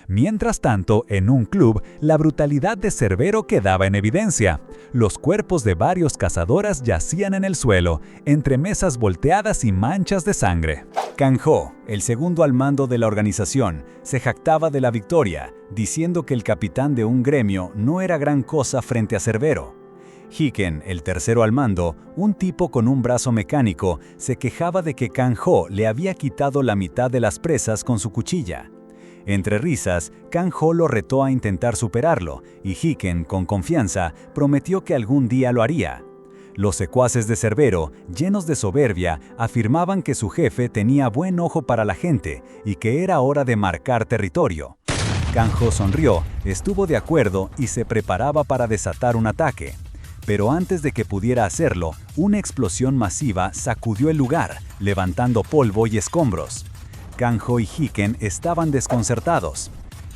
Mientras tanto, en un club, la brutalidad de Cerbero quedaba en evidencia. Los cuerpos de varios cazadoras yacían en el suelo, entre mesas volteadas y manchas de sangre. Kang-ho, el segundo al mando de la organización, se jactaba de la victoria, diciendo que el capitán de un gremio no era gran cosa frente a Cerbero. Hiken, el tercero al mando, un tipo con un brazo mecánico, se quejaba de que Kang-ho le había quitado la mitad de las presas con su cuchilla. Entre risas, Kang-ho lo retó a intentar superarlo, y Hiken, con confianza, prometió que algún día lo haría. Los secuaces de Cerbero, llenos de soberbia, afirmaban que su jefe tenía buen ojo para la gente y que era hora de marcar territorio. Kang-ho sonrió, estuvo de acuerdo y se preparaba para desatar un ataque. Pero antes de que pudiera hacerlo, una explosión masiva sacudió el lugar, levantando polvo y escombros. Kang-ho y Hiken estaban desconcertados.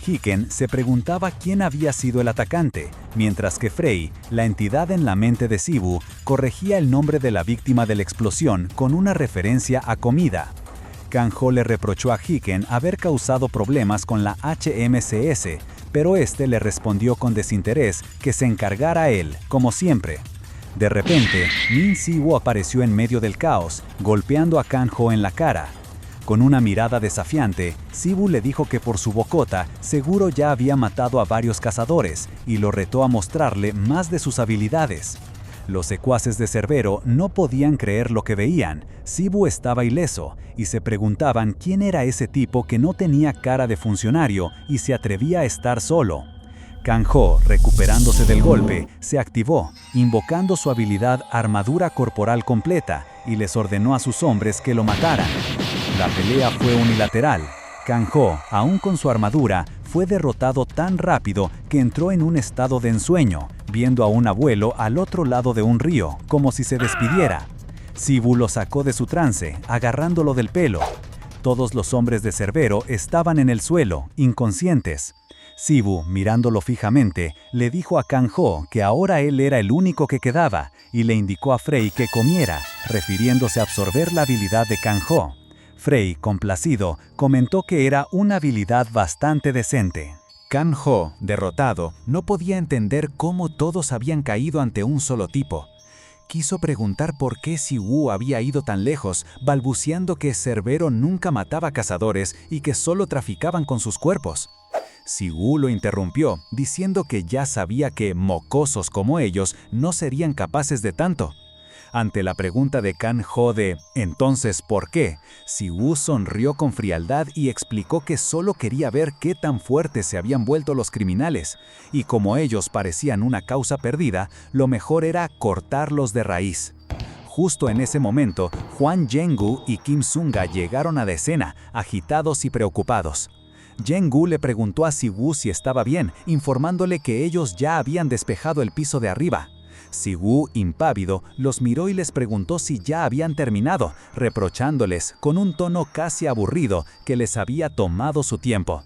Hiken se preguntaba quién había sido el atacante, mientras que Frey, la entidad en la mente de Si-woo, corregía el nombre de la víctima de la explosión con una referencia a comida. Kang-ho le reprochó a Hiken haber causado problemas con la HMCS, pero este le respondió con desinterés que se encargara él, como siempre. De repente, Min Si-woo apareció en medio del caos, golpeando a Kang-ho en la cara. Con una mirada desafiante, Si-woo le dijo que por su bocota seguro ya había matado a varios cazadores y lo retó a mostrarle más de sus habilidades. Los secuaces de Cerbero no podían creer lo que veían. Si-woo estaba ileso y se preguntaban quién era ese tipo que no tenía cara de funcionario y se atrevía a estar solo. Kang-ho, recuperándose del golpe, se activó, invocando su habilidad armadura corporal completa, y les ordenó a sus hombres que lo mataran. La pelea fue unilateral. Kang-ho, aún con su armadura, fue derrotado tan rápido que entró en un estado de ensueño, viendo a un abuelo al otro lado de un río, como si se despidiera. Si-woo lo sacó de su trance, agarrándolo del pelo. Todos los hombres de Cerbero estaban en el suelo, inconscientes. Si-woo, mirándolo fijamente, le dijo a Kang-ho que ahora él era el único que quedaba, y le indicó a Frey que comiera, refiriéndose a absorber la habilidad de Kang-ho. Frey, complacido, comentó que era una habilidad bastante decente. Kang-ho, derrotado, no podía entender cómo todos habían caído ante un solo tipo. Quiso preguntar por qué Si-woo había ido tan lejos, balbuceando que Cerbero nunca mataba cazadores y que solo traficaban con sus cuerpos. Si-woo lo interrumpió, diciendo que ya sabía que mocosos como ellos no serían capaces de tanto. Ante la pregunta de Kang-ho de «¿Entonces por qué?», Si-woo sonrió con frialdad y explicó que solo quería ver qué tan fuertes se habían vuelto los criminales, y como ellos parecían una causa perdida, lo mejor era cortarlos de raíz. Justo en ese momento, Hwang Jeng-gu y Kim Sunga llegaron a la escena, agitados y preocupados. Jeng-gu le preguntó a Si-woo si estaba bien, informándole que ellos ya habían despejado el piso de arriba. Si-woo, impávido, los miró y les preguntó si ya habían terminado, reprochándoles, con un tono casi aburrido, que les había tomado su tiempo.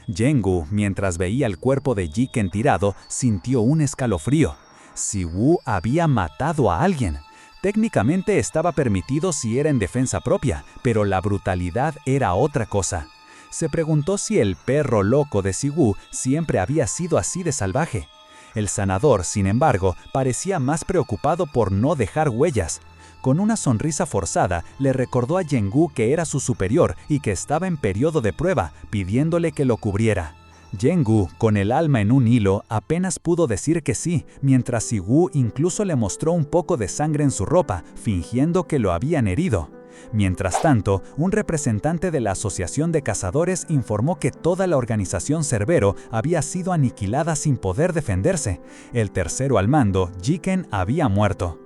Jeng-gu, mientras veía el cuerpo de Hiken tirado, sintió un escalofrío. Si-woo había matado a alguien. Técnicamente estaba permitido si era en defensa propia, pero la brutalidad era otra cosa. Se preguntó si el perro loco de Si-woo siempre había sido así de salvaje. El sanador, sin embargo, parecía más preocupado por no dejar huellas. Con una sonrisa forzada, le recordó a Jeng-gu que era su superior y que estaba en periodo de prueba, pidiéndole que lo cubriera. Jeng-gu, con el alma en un hilo, apenas pudo decir que sí, mientras Si-woo incluso le mostró un poco de sangre en su ropa, fingiendo que lo habían herido. Mientras tanto, un representante de la Asociación de Cazadores informó que toda la organización Cerbero había sido aniquilada sin poder defenderse. El tercero al mando, Hiken, había muerto.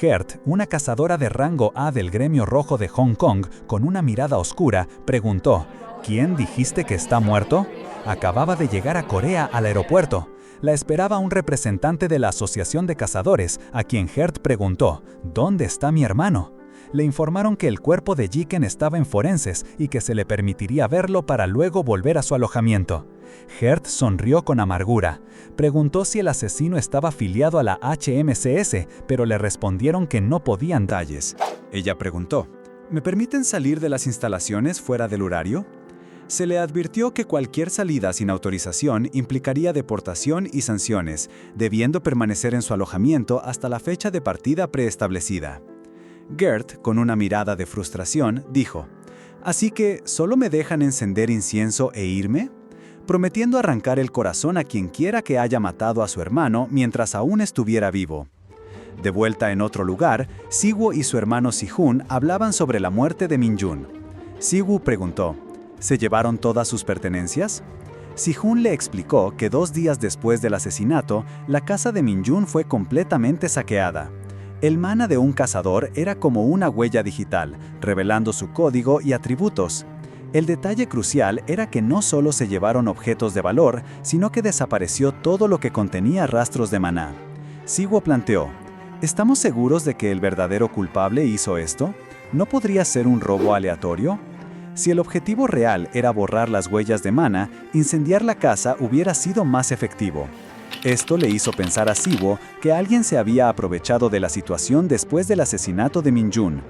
Heart, una cazadora de rango A del Gremio Rojo de Hong Kong, con una mirada oscura, preguntó: ¿Quién dijiste que está muerto? Acababa de llegar a Corea al aeropuerto. La esperaba un representante de la Asociación de Cazadores, a quien Heart preguntó: ¿Dónde está mi hermano? Le informaron que el cuerpo de Hiken estaba en forenses y que se le permitiría verlo para luego volver a su alojamiento. Gert sonrió con amargura. Preguntó si el asesino estaba afiliado a la HMCS, pero le respondieron que no podían dar detalles. Ella preguntó, ¿me permiten salir de las instalaciones fuera del horario? Se le advirtió que cualquier salida sin autorización implicaría deportación y sanciones, debiendo permanecer en su alojamiento hasta la fecha de partida preestablecida. Gert, con una mirada de frustración, dijo, «¿Así que solo me dejan encender incienso e irme?», prometiendo arrancar el corazón a quien quiera que haya matado a su hermano mientras aún estuviera vivo. De vuelta en otro lugar, Siwoo y su hermano Si-Hun hablaban sobre la muerte de Min-jun. Siwoo preguntó, ¿se llevaron todas sus pertenencias? Si-Hun le explicó que 2 días después del asesinato, la casa de Min-jun fue completamente saqueada. El mana de un cazador era como una huella digital, revelando su código y atributos. El detalle crucial era que no solo se llevaron objetos de valor, sino que desapareció todo lo que contenía rastros de maná. Siwoo planteó, ¿estamos seguros de que el verdadero culpable hizo esto? ¿No podría ser un robo aleatorio? Si el objetivo real era borrar las huellas de mana, incendiar la casa hubiera sido más efectivo. Esto le hizo pensar a Siwoo que alguien se había aprovechado de la situación después del asesinato de Min-jun.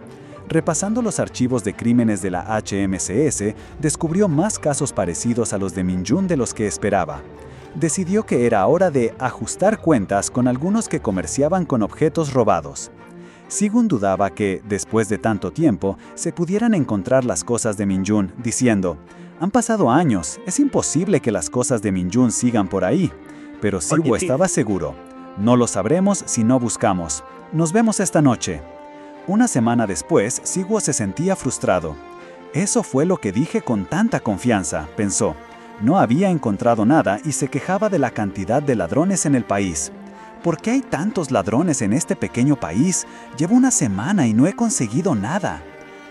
Repasando los archivos de crímenes de la HMCS, descubrió más casos parecidos a los de Min-jun de los que esperaba. Decidió que era hora de ajustar cuentas con algunos que comerciaban con objetos robados. Sigun dudaba que, después de tanto tiempo, se pudieran encontrar las cosas de Min-jun, diciendo, «Han pasado años, es imposible que las cosas de Min-jun sigan por ahí». Pero Siwoo estaba seguro. «No lo sabremos si no buscamos. Nos vemos esta noche». Una semana después, Siwoo se sentía frustrado. «Eso fue lo que dije con tanta confianza», pensó. No había encontrado nada y se quejaba de la cantidad de ladrones en el país. ¿Por qué hay tantos ladrones en este pequeño país? Llevo una semana y no he conseguido nada.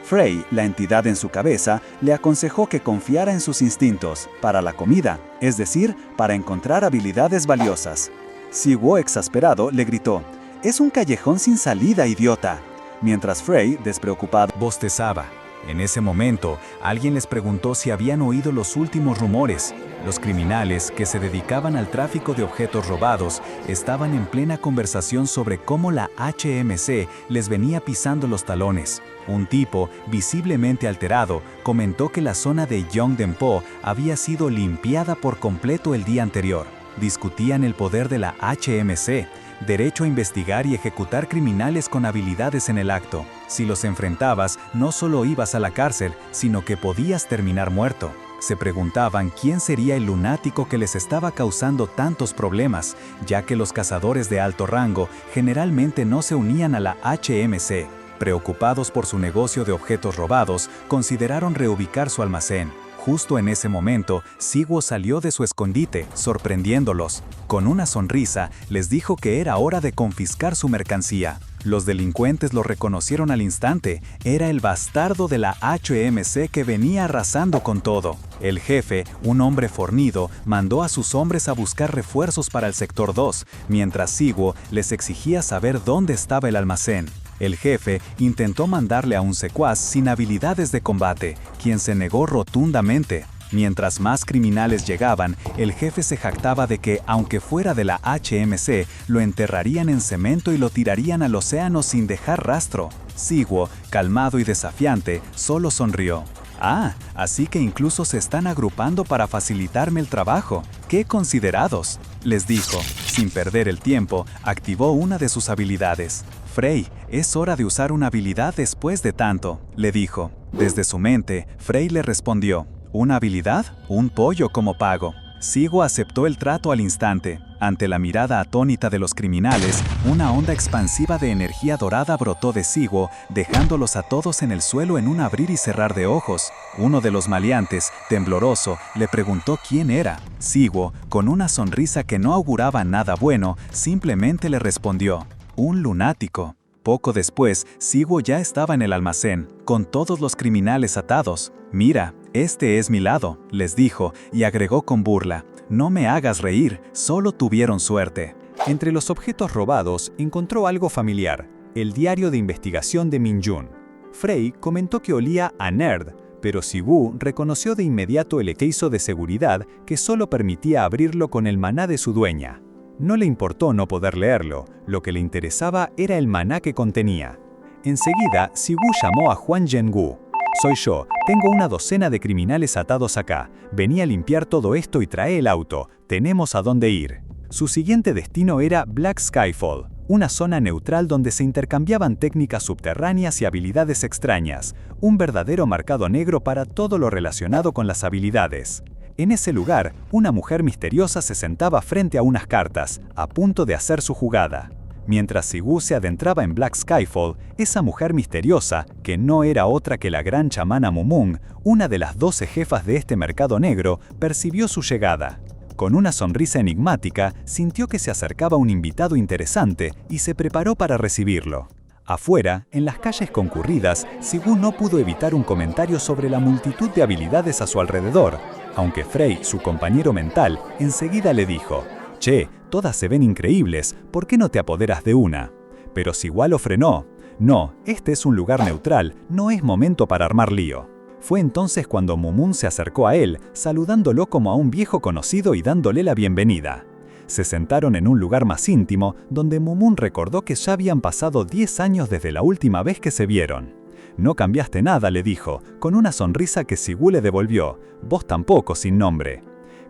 Frey, la entidad en su cabeza, le aconsejó que confiara en sus instintos, para la comida, es decir, para encontrar habilidades valiosas. Siwoo, exasperado, le gritó, «Es un callejón sin salida, idiota», mientras Frey, despreocupado, bostezaba. En ese momento, alguien les preguntó si habían oído los últimos rumores. Los criminales, que se dedicaban al tráfico de objetos robados, estaban en plena conversación sobre cómo la HMC les venía pisando los talones. Un tipo, visiblemente alterado, comentó que la zona de Yeongdeunpo había sido limpiada por completo el día anterior. Discutían el poder de la HMC, derecho a investigar y ejecutar criminales con habilidades en el acto. Si los enfrentabas, no solo ibas a la cárcel, sino que podías terminar muerto. Se preguntaban quién sería el lunático que les estaba causando tantos problemas, ya que los cazadores de alto rango generalmente no se unían a la HMC. Preocupados por su negocio de objetos robados, consideraron reubicar su almacén. Justo en ese momento, Siwoo salió de su escondite, sorprendiéndolos. Con una sonrisa, les dijo que era hora de confiscar su mercancía. Los delincuentes lo reconocieron al instante. Era el bastardo de la HMC que venía arrasando con todo. El jefe, un hombre fornido, mandó a sus hombres a buscar refuerzos para el sector 2, mientras Siwoo les exigía saber dónde estaba el almacén. El jefe intentó mandarle a un secuaz sin habilidades de combate, quien se negó rotundamente. Mientras más criminales llegaban, el jefe se jactaba de que, aunque fuera de la HMC, lo enterrarían en cemento y lo tirarían al océano sin dejar rastro. Siwoo, calmado y desafiante, solo sonrió. «Ah, así que incluso se están agrupando para facilitarme el trabajo. ¡Qué considerados!», les dijo. Sin perder el tiempo, activó una de sus habilidades. «Frey, es hora de usar una habilidad después de tanto», le dijo. Desde su mente, Frey le respondió, «¿Una habilidad? Un pollo como pago». Siwoo aceptó el trato al instante. Ante la mirada atónita de los criminales, una onda expansiva de energía dorada brotó de Siwoo, dejándolos a todos en el suelo en un abrir y cerrar de ojos. Uno de los maleantes, tembloroso, le preguntó quién era. Siwoo, con una sonrisa que no auguraba nada bueno, simplemente le respondió, «Un lunático». Poco después, Siwoo ya estaba en el almacén, con todos los criminales atados. «Mira, este es mi lado», les dijo, y agregó con burla, «No me hagas reír, solo tuvieron suerte». Entre los objetos robados encontró algo familiar, el diario de investigación de Min-jun. Frey comentó que olía a nerd, pero Sibu reconoció de inmediato el hechizo de seguridad que solo permitía abrirlo con el maná de su dueña. No le importó no poder leerlo, lo que le interesaba era el maná que contenía. Enseguida, Sibu llamó a Huang Zhenggu. «Soy yo, tengo una docena de criminales atados acá. Vení a limpiar todo esto y trae el auto, tenemos a dónde ir». Su siguiente destino era Black Skyfall, una zona neutral donde se intercambiaban técnicas subterráneas y habilidades extrañas, un verdadero mercado negro para todo lo relacionado con las habilidades. En ese lugar, una mujer misteriosa se sentaba frente a unas cartas, a punto de hacer su jugada. Mientras Sibu se adentraba en Black Skyfall, esa mujer misteriosa, que no era otra que la gran chamana Mumung, una de las 12 jefas de este mercado negro, percibió su llegada. Con una sonrisa enigmática, sintió que se acercaba un invitado interesante y se preparó para recibirlo. Afuera, en las calles concurridas, Sibu no pudo evitar un comentario sobre la multitud de habilidades a su alrededor, aunque Frey, su compañero mental, enseguida le dijo: «Che, todas se ven increíbles, ¿por qué no te apoderas de una?». Pero Sibu lo frenó. «No, este es un lugar neutral, no es momento para armar lío». Fue entonces cuando Mumung se acercó a él, saludándolo como a un viejo conocido y dándole la bienvenida. Se sentaron en un lugar más íntimo, donde Mumung recordó que ya habían pasado 10 años desde la última vez que se vieron. «No cambiaste nada», le dijo, con una sonrisa que Sibu le devolvió. «Vos tampoco, sin nombre».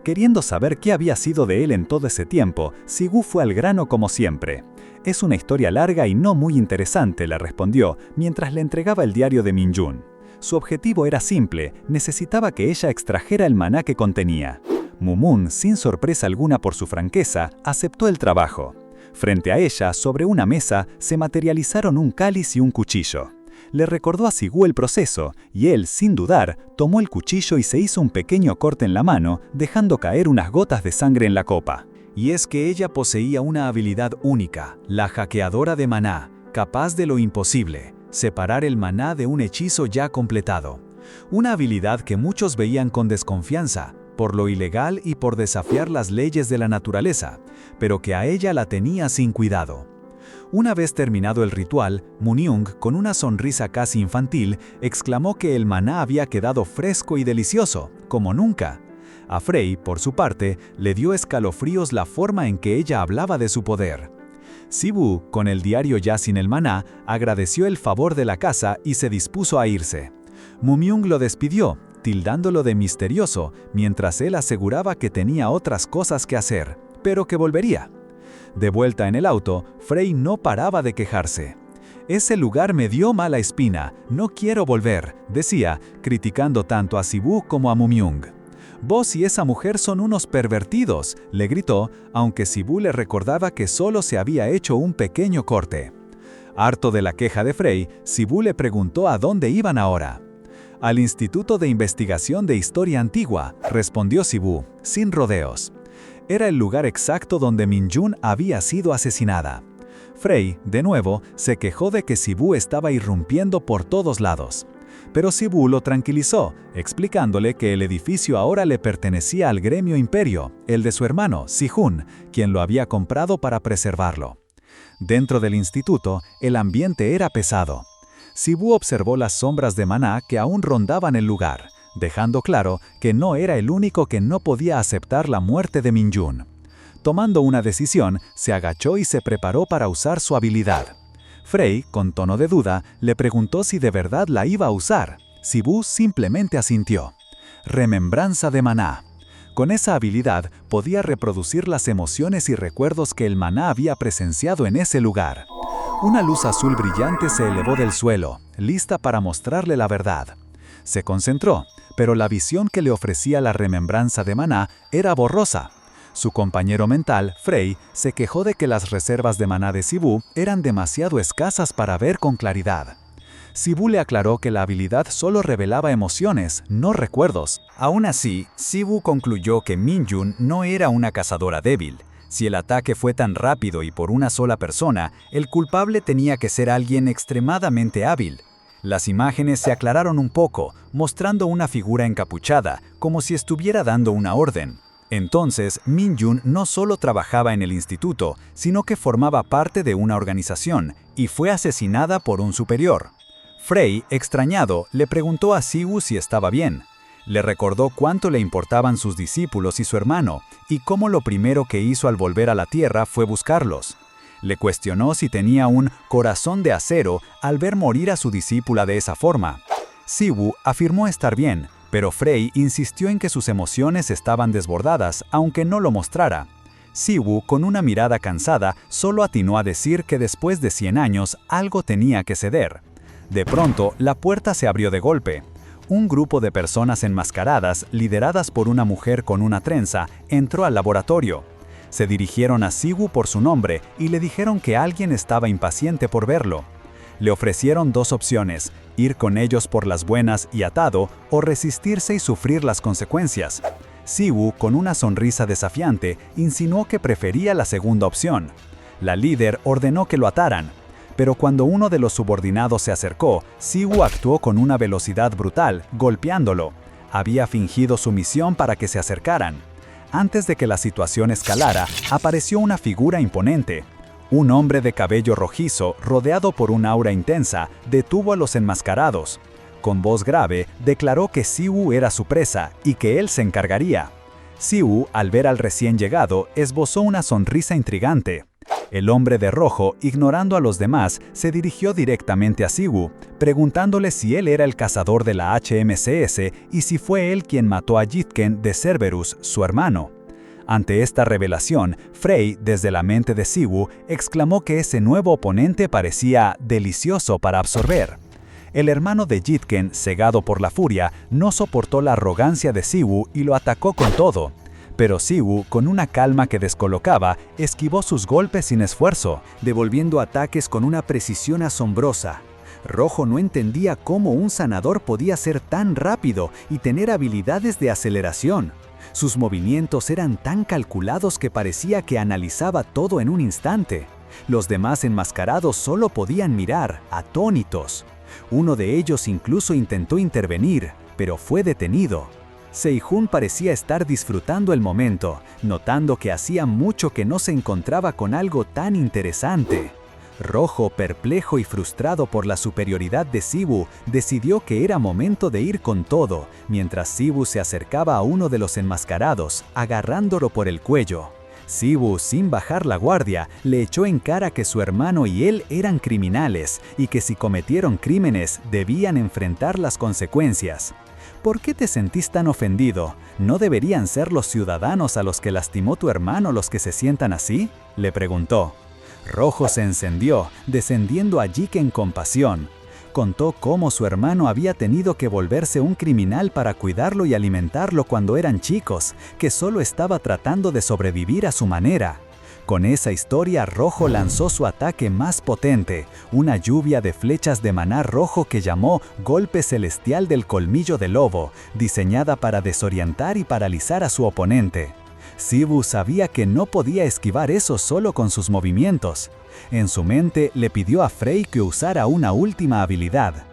Queriendo saber qué había sido de él en todo ese tiempo, Sibu fue al grano como siempre. «Es una historia larga y no muy interesante», le respondió, mientras le entregaba el diario de Minjun. Su objetivo era simple, necesitaba que ella extrajera el maná que contenía. Mumung, sin sorpresa alguna por su franqueza, aceptó el trabajo. Frente a ella, sobre una mesa, se materializaron un cáliz y un cuchillo. Le recordó a Sibu el proceso, y él, sin dudar, tomó el cuchillo y se hizo un pequeño corte en la mano, dejando caer unas gotas de sangre en la copa. Y es que ella poseía una habilidad única, la hackeadora de maná, capaz de lo imposible: separar el maná de un hechizo ya completado. Una habilidad que muchos veían con desconfianza, por lo ilegal y por desafiar las leyes de la naturaleza, pero que a ella la tenía sin cuidado. Una vez terminado el ritual, Mumung, con una sonrisa casi infantil, exclamó que el maná había quedado fresco y delicioso, como nunca. A Frey, por su parte, le dio escalofríos la forma en que ella hablaba de su poder. Sibu, con el diario ya sin el maná, agradeció el favor de la casa y se dispuso a irse. Mumung lo despidió, tildándolo de misterioso, mientras él aseguraba que tenía otras cosas que hacer, pero que volvería. De vuelta en el auto, Frey no paraba de quejarse. «Ese lugar me dio mala espina, no quiero volver», decía, criticando tanto a Sibu como a Mumung. «Vos y esa mujer son unos pervertidos», le gritó, aunque Sibu le recordaba que solo se había hecho un pequeño corte. Harto de la queja de Frey, Sibu le preguntó a dónde iban ahora. «Al Instituto de Investigación de Historia Antigua», respondió Sibu, sin rodeos. Era el lugar exacto donde Minjun había sido asesinada. Frey, de nuevo, se quejó de que Sibu estaba irrumpiendo por todos lados. Pero Sibu lo tranquilizó, explicándole que el edificio ahora le pertenecía al gremio Imperio, el de su hermano, Sihun, quien lo había comprado para preservarlo. Dentro del instituto, el ambiente era pesado. Sibu observó las sombras de maná que aún rondaban el lugar, dejando claro que no era el único que no podía aceptar la muerte de Minjun. Tomando una decisión, se agachó y se preparó para usar su habilidad. Frey, con tono de duda, le preguntó si de verdad la iba a usar. Sibu simplemente asintió. Remembranza de maná. Con esa habilidad podía reproducir las emociones y recuerdos que el maná había presenciado en ese lugar. Una luz azul brillante se elevó del suelo, lista para mostrarle la verdad. Se concentró, pero la visión que le ofrecía la remembranza de maná era borrosa. Su compañero mental, Frey, se quejó de que las reservas de maná de Sibu eran demasiado escasas para ver con claridad. Sibu le aclaró que la habilidad solo revelaba emociones, no recuerdos. Aún así, Sibu concluyó que Minjun no era una cazadora débil. Si el ataque fue tan rápido y por una sola persona, el culpable tenía que ser alguien extremadamente hábil. Las imágenes se aclararon un poco, mostrando una figura encapuchada, como si estuviera dando una orden. Entonces, Minjun no solo trabajaba en el instituto, sino que formaba parte de una organización, y fue asesinada por un superior. Frey, extrañado, le preguntó a Siwu si estaba bien. Le recordó cuánto le importaban sus discípulos y su hermano, y cómo lo primero que hizo al volver a la tierra fue buscarlos. Le cuestionó si tenía un corazón de acero al ver morir a su discípula de esa forma. Siwu afirmó estar bien, pero Frey insistió en que sus emociones estaban desbordadas, aunque no lo mostrara. Siwu, con una mirada cansada, solo atinó a decir que después de 100 años algo tenía que ceder. De pronto, la puerta se abrió de golpe. Un grupo de personas enmascaradas, lideradas por una mujer con una trenza, entró al laboratorio. Se dirigieron a Siwu por su nombre y le dijeron que alguien estaba impaciente por verlo. Le ofrecieron 2 opciones: ir con ellos por las buenas y atado, o resistirse y sufrir las consecuencias. Siwu, con una sonrisa desafiante, insinuó que prefería la segunda opción. La líder ordenó que lo ataran. Pero cuando uno de los subordinados se acercó, Siwu actuó con una velocidad brutal, golpeándolo. Había fingido su misión para que se acercaran. Antes de que la situación escalara, apareció una figura imponente. Un hombre de cabello rojizo, rodeado por un aura intensa, detuvo a los enmascarados. Con voz grave, declaró que Siwu era su presa y que él se encargaría. Siwu, al ver al recién llegado, esbozó una sonrisa intrigante. El hombre de rojo, ignorando a los demás, se dirigió directamente a Siwu, preguntándole si él era el cazador de la HMCS y si fue él quien mató a Jitken de Cerberus, su hermano. Ante esta revelación, Frey, desde la mente de Siwu, exclamó que ese nuevo oponente parecía delicioso para absorber. El hermano de Jitken, cegado por la furia, no soportó la arrogancia de Siwu y lo atacó con todo. Pero Siwu, con una calma que descolocaba, esquivó sus golpes sin esfuerzo, devolviendo ataques con una precisión asombrosa. Rojo no entendía cómo un sanador podía ser tan rápido y tener habilidades de aceleración. Sus movimientos eran tan calculados que parecía que analizaba todo en un instante. Los demás enmascarados solo podían mirar, atónitos. Uno de ellos incluso intentó intervenir, pero fue detenido. Seijun parecía estar disfrutando el momento, notando que hacía mucho que no se encontraba con algo tan interesante. Rojo, perplejo y frustrado por la superioridad de Siwu, decidió que era momento de ir con todo, mientras Siwu se acercaba a uno de los enmascarados, agarrándolo por el cuello. Siwu, sin bajar la guardia, le echó en cara que su hermano y él eran criminales y que si cometieron crímenes debían enfrentar las consecuencias. ¿Por qué te sentís tan ofendido? ¿No deberían ser los ciudadanos a los que lastimó tu hermano los que se sientan así?, le preguntó. Rojo se encendió, descendiendo a Jitken con pasión. Contó cómo su hermano había tenido que volverse un criminal para cuidarlo y alimentarlo cuando eran chicos, que solo estaba tratando de sobrevivir a su manera. Con esa historia, Rojo lanzó su ataque más potente, una lluvia de flechas de maná rojo que llamó Golpe Celestial del Colmillo de Lobo, diseñada para desorientar y paralizar a su oponente. Siwu sabía que no podía esquivar eso solo con sus movimientos. En su mente le pidió a Frey que usara una última habilidad.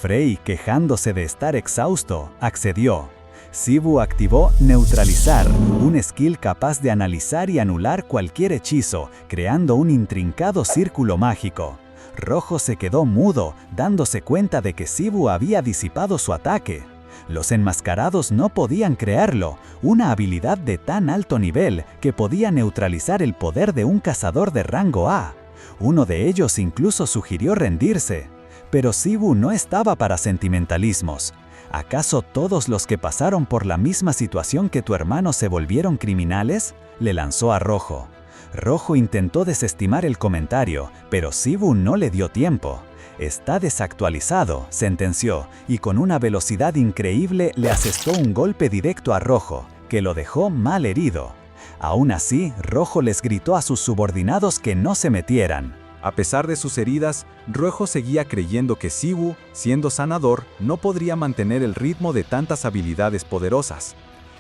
Frey, quejándose de estar exhausto, accedió. Siwu activó Neutralizar, un skill capaz de analizar y anular cualquier hechizo, creando un intrincado círculo mágico. Rojo se quedó mudo, dándose cuenta de que Siwu había disipado su ataque. Los enmascarados no podían creerlo, una habilidad de tan alto nivel que podía neutralizar el poder de un cazador de rango A. Uno de ellos incluso sugirió rendirse. Pero Siwu no estaba para sentimentalismos. ¿Acaso todos los que pasaron por la misma situación que tu hermano se volvieron criminales?, le lanzó a Rojo. Rojo intentó desestimar el comentario, pero Siwu no le dio tiempo. Está desactualizado, sentenció, y con una velocidad increíble le asestó un golpe directo a Rojo, que lo dejó mal herido. Aún así, Rojo les gritó a sus subordinados que no se metieran. A pesar de sus heridas, Rojo seguía creyendo que Siwu, siendo sanador, no podría mantener el ritmo de tantas habilidades poderosas.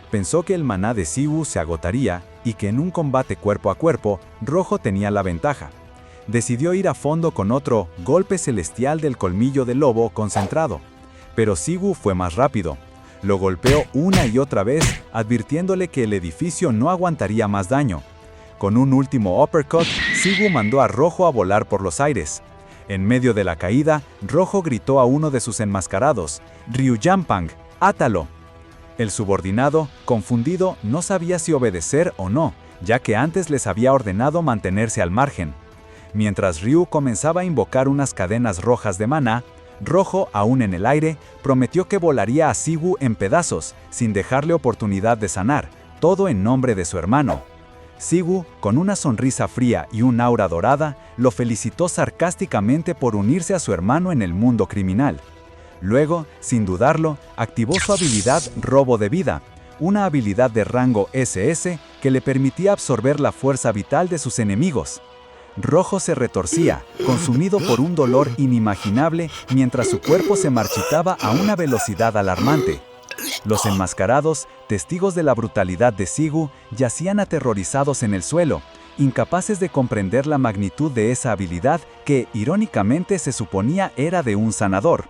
Pensó que el maná de Siwu se agotaría y que en un combate cuerpo a cuerpo, Rojo tenía la ventaja. Decidió ir a fondo con otro Golpe Celestial del Colmillo de Lobo concentrado. Pero Siwu fue más rápido. Lo golpeó una y otra vez, advirtiéndole que el edificio no aguantaría más daño. Con un último uppercut, Siwu mandó a Rojo a volar por los aires. En medio de la caída, Rojo gritó a uno de sus enmascarados, «Ryujampang, átalo». El subordinado, confundido, no sabía si obedecer o no, ya que antes les había ordenado mantenerse al margen. Mientras Ryu comenzaba a invocar unas cadenas rojas de maná, Rojo, aún en el aire, prometió que volaría a Siwu en pedazos, sin dejarle oportunidad de sanar, todo en nombre de su hermano. Siwu, con una sonrisa fría y un aura dorada, lo felicitó sarcásticamente por unirse a su hermano en el mundo criminal. Luego, sin dudarlo, activó su habilidad Robo de Vida, una habilidad de rango SS que le permitía absorber la fuerza vital de sus enemigos. Rojo se retorcía, consumido por un dolor inimaginable mientras su cuerpo se marchitaba a una velocidad alarmante. Los enmascarados, testigos de la brutalidad de Siwu, yacían aterrorizados en el suelo, incapaces de comprender la magnitud de esa habilidad que, irónicamente, se suponía era de un sanador.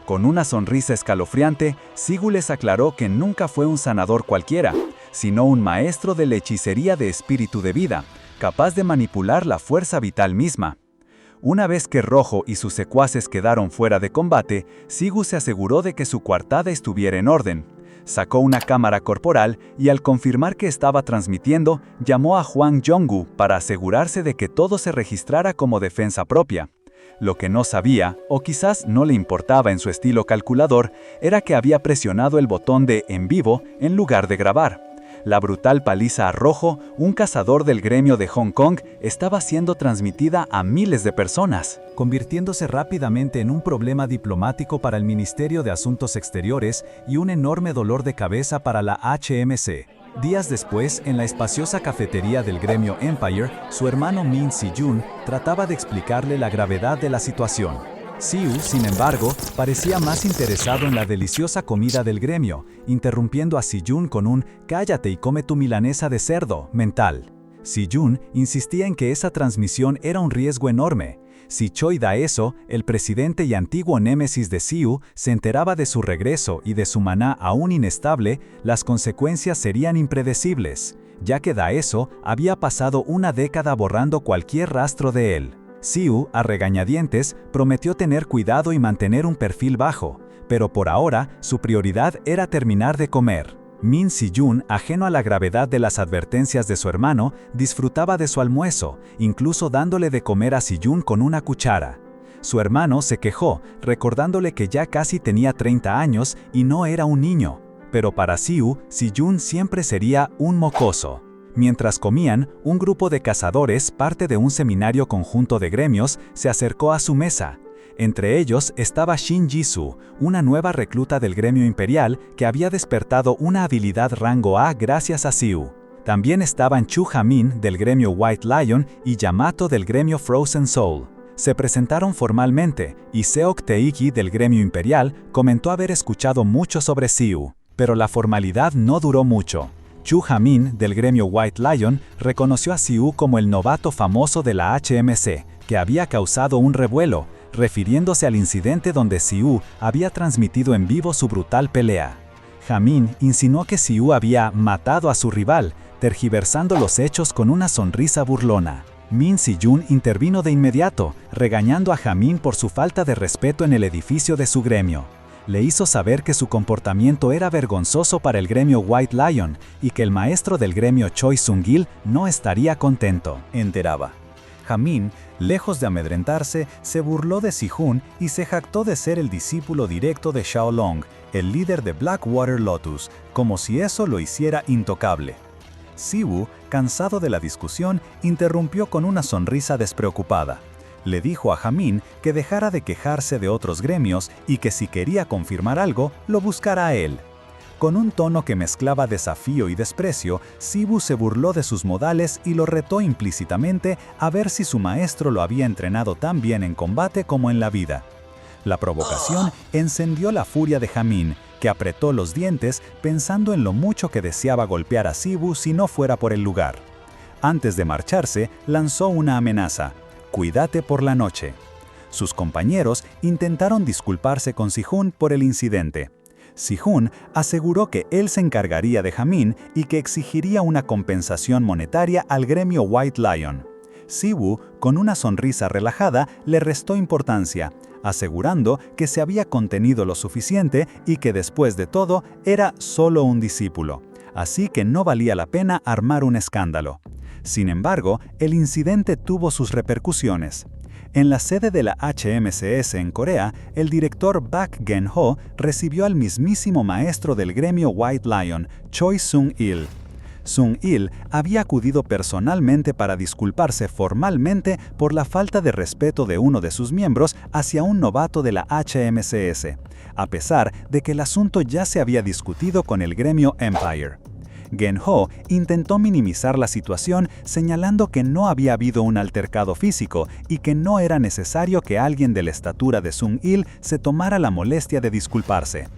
Con una sonrisa escalofriante, Siwu les aclaró que nunca fue un sanador cualquiera, sino un maestro de la hechicería de espíritu de vida, capaz de manipular la fuerza vital misma. Una vez que Rojo y sus secuaces quedaron fuera de combate, Siwu se aseguró de que su coartada estuviera en orden. Sacó una cámara corporal y al confirmar que estaba transmitiendo, llamó a Hwang Jong-gu para asegurarse de que todo se registrara como defensa propia. Lo que no sabía, o quizás no le importaba en su estilo calculador, era que había presionado el botón de en vivo en lugar de grabar. La brutal paliza a Rojo, un cazador del gremio de Hong Kong, estaba siendo transmitida a miles de personas, convirtiéndose rápidamente en un problema diplomático para el Ministerio de Asuntos Exteriores y un enorme dolor de cabeza para la HMC. Días después, en la espaciosa cafetería del gremio Empire, su hermano Min Si-jun trataba de explicarle la gravedad de la situación. Siwu, sin embargo, parecía más interesado en la deliciosa comida del gremio, interrumpiendo a Si-jun con un «cállate y come tu milanesa de cerdo» mental. Si-jun insistía en que esa transmisión era un riesgo enorme. Si Choi Daeso, el presidente y antiguo némesis de Siwu, se enteraba de su regreso y de su maná aún inestable, las consecuencias serían impredecibles, ya que Daeso había pasado una década borrando cualquier rastro de él. Siwu, a regañadientes, prometió tener cuidado y mantener un perfil bajo, pero por ahora su prioridad era terminar de comer. Min Si-jun, ajeno a la gravedad de las advertencias de su hermano, disfrutaba de su almuerzo, incluso dándole de comer a Si-jun con una cuchara. Su hermano se quejó, recordándole que ya casi tenía 30 años y no era un niño, pero para Siwu, Si-jun siempre sería un mocoso. Mientras comían, un grupo de cazadores, parte de un seminario conjunto de gremios, se acercó a su mesa. Entre ellos estaba Shin Jisoo, una nueva recluta del gremio imperial que había despertado una habilidad rango A gracias a Siwu. También estaban Chu Ha-min del gremio White Lion y Yamato del gremio Frozen Soul. Se presentaron formalmente y Seok Taeki del gremio imperial comentó haber escuchado mucho sobre Siwu, pero la formalidad no duró mucho. Chu Ha-min, del gremio White Lion, reconoció a Siwu como el novato famoso de la HMC, que había causado un revuelo, refiriéndose al incidente donde Siwu había transmitido en vivo su brutal pelea. Ha-min insinuó que Siwu había matado a su rival, tergiversando los hechos con una sonrisa burlona. Min Si-jun intervino de inmediato, regañando a Ha-min por su falta de respeto en el edificio de su gremio. Le hizo saber que su comportamiento era vergonzoso para el gremio White Lion y que el maestro del gremio Choi Sung-il no estaría contento. Enteraba. Ha-min, lejos de amedrentarse, se burló de Si-jun y se jactó de ser el discípulo directo de Xiaolong, el líder de Blackwater Lotus, como si eso lo hiciera intocable. Siwu, cansado de la discusión, interrumpió con una sonrisa despreocupada. Le dijo a Ha-min que dejara de quejarse de otros gremios y que si quería confirmar algo, lo buscara a él. Con un tono que mezclaba desafío y desprecio, Siwu se burló de sus modales y lo retó implícitamente a ver si su maestro lo había entrenado tan bien en combate como en la vida. La provocación encendió la furia de Ha-min, que apretó los dientes pensando en lo mucho que deseaba golpear a Siwu si no fuera por el lugar. Antes de marcharse, lanzó una amenaza: «Cuídate por la noche». Sus compañeros intentaron disculparse con Si-jun por el incidente. Si-jun aseguró que él se encargaría de Ha-min y que exigiría una compensación monetaria al gremio White Lion. Siwoo, con una sonrisa relajada, le restó importancia, asegurando que se había contenido lo suficiente y que después de todo era solo un discípulo, así que no valía la pena armar un escándalo. Sin embargo, el incidente tuvo sus repercusiones. En la sede de la HMCS en Corea, el director Park Geun-ho recibió al mismísimo maestro del gremio White Lion, Choi Sung-il. Sung-il había acudido personalmente para disculparse formalmente por la falta de respeto de uno de sus miembros hacia un novato de la HMCS, a pesar de que el asunto ya se había discutido con el gremio Empire. Geun-ho intentó minimizar la situación señalando que no había habido un altercado físico y que no era necesario que alguien de la estatura de Sung-il se tomara la molestia de disculparse.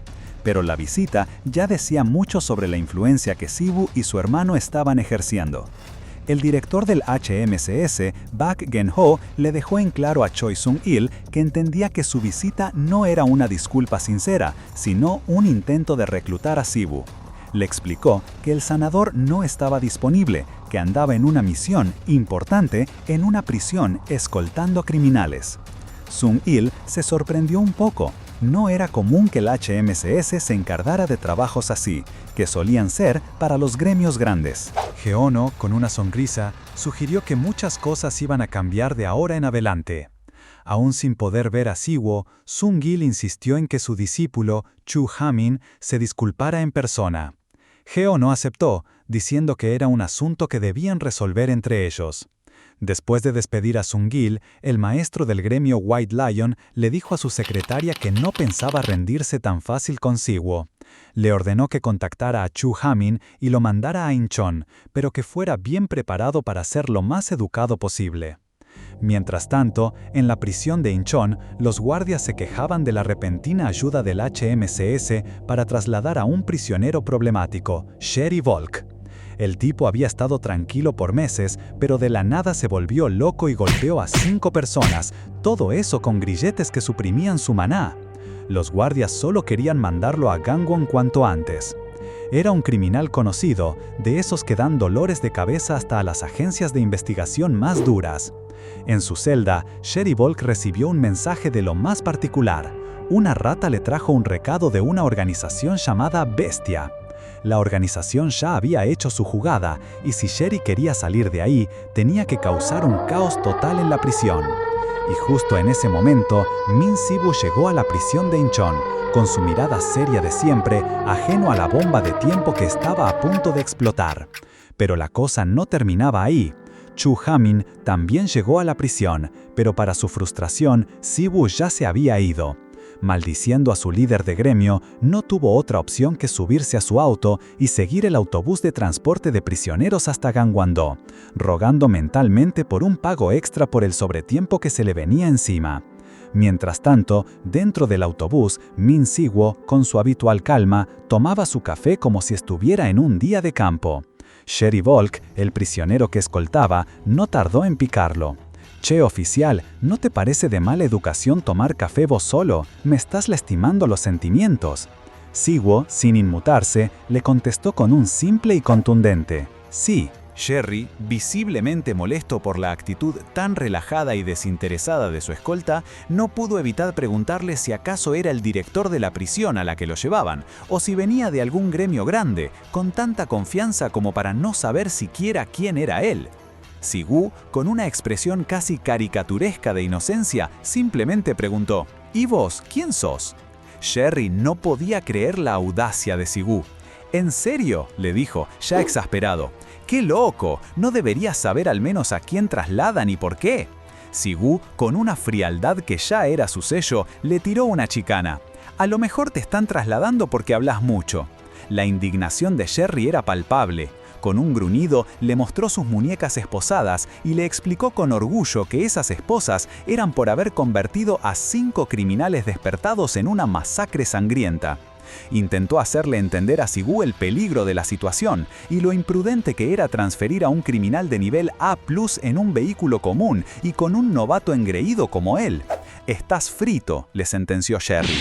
Pero la visita ya decía mucho sobre la influencia que Siwoo y su hermano estaban ejerciendo. El director del HMCS, Park Geun-ho, le dejó en claro a Choi Sung-il que entendía que su visita no era una disculpa sincera, sino un intento de reclutar a Siwoo. Le explicó que el sanador no estaba disponible, que andaba en una misión importante en una prisión escoltando criminales. Sung-il se sorprendió un poco. No era común que el HMCS se encargara de trabajos así, que solían ser para los gremios grandes. Geono, con una sonrisa, sugirió que muchas cosas iban a cambiar de ahora en adelante. Aún sin poder ver a Siwoo, Sung-il insistió en que su discípulo, Chu Hamin, se disculpara en persona. Geono aceptó, diciendo que era un asunto que debían resolver entre ellos. Después de despedir a Sung-il, el maestro del gremio White Lion le dijo a su secretaria que no pensaba rendirse tan fácil con Siwoo. Le ordenó que contactara a Chu Hamin y lo mandara a Incheon, pero que fuera bien preparado para ser lo más educado posible. Mientras tanto, en la prisión de Incheon, los guardias se quejaban de la repentina ayuda del HMCS para trasladar a un prisionero problemático, Sherry Volk. El tipo había estado tranquilo por meses, pero de la nada se volvió loco y golpeó a 5 personas, todo eso con grilletes que suprimían su maná. Los guardias solo querían mandarlo a Gangwon cuanto antes. Era un criminal conocido, de esos que dan dolores de cabeza hasta a las agencias de investigación más duras. En su celda, Sherry Volk recibió un mensaje de lo más particular. Una rata le trajo un recado de una organización llamada Bestia. La organización ya había hecho su jugada, y si Sherry quería salir de ahí, tenía que causar un caos total en la prisión. Y justo en ese momento, Min Si-woo llegó a la prisión de Incheon, con su mirada seria de siempre, ajeno a la bomba de tiempo que estaba a punto de explotar. Pero la cosa no terminaba ahí. Chu Hamin también llegó a la prisión, pero para su frustración, Si-woo ya se había ido. Maldiciendo a su líder de gremio, no tuvo otra opción que subirse a su auto y seguir el autobús de transporte de prisioneros hasta Gangwon-do, rogando mentalmente por un pago extra por el sobretiempo que se le venía encima. Mientras tanto, dentro del autobús, Min Si-woo, con su habitual calma, tomaba su café como si estuviera en un día de campo. Sherry Volk, el prisionero que escoltaba, no tardó en picarlo. «Che, oficial, ¿no te parece de mala educación tomar café vos solo? Me estás lastimando los sentimientos». Si-woo, sin inmutarse, le contestó con un simple y contundente «sí». Sherry, visiblemente molesto por la actitud tan relajada y desinteresada de su escolta, no pudo evitar preguntarle si acaso era el director de la prisión a la que lo llevaban, o si venía de algún gremio grande, con tanta confianza como para no saber siquiera quién era él. Siwoo, con una expresión casi caricaturesca de inocencia, simplemente preguntó: «¿Y vos, quién sos?». Sherry no podía creer la audacia de Siwoo. «¿En serio?», le dijo, ya exasperado. «¡Qué loco! ¿No deberías saber al menos a quién trasladan y por qué?». Siwoo, con una frialdad que ya era su sello, le tiró una chicana. «A lo mejor te están trasladando porque hablas mucho». La indignación de Sherry era palpable. Con un gruñido, le mostró sus muñecas esposadas y le explicó con orgullo que esas esposas eran por haber convertido a 5 criminales despertados en una masacre sangrienta. Intentó hacerle entender a Siwoo el peligro de la situación y lo imprudente que era transferir a un criminal de nivel A+ en un vehículo común y con un novato engreído como él. «Estás frito», le sentenció Sherry.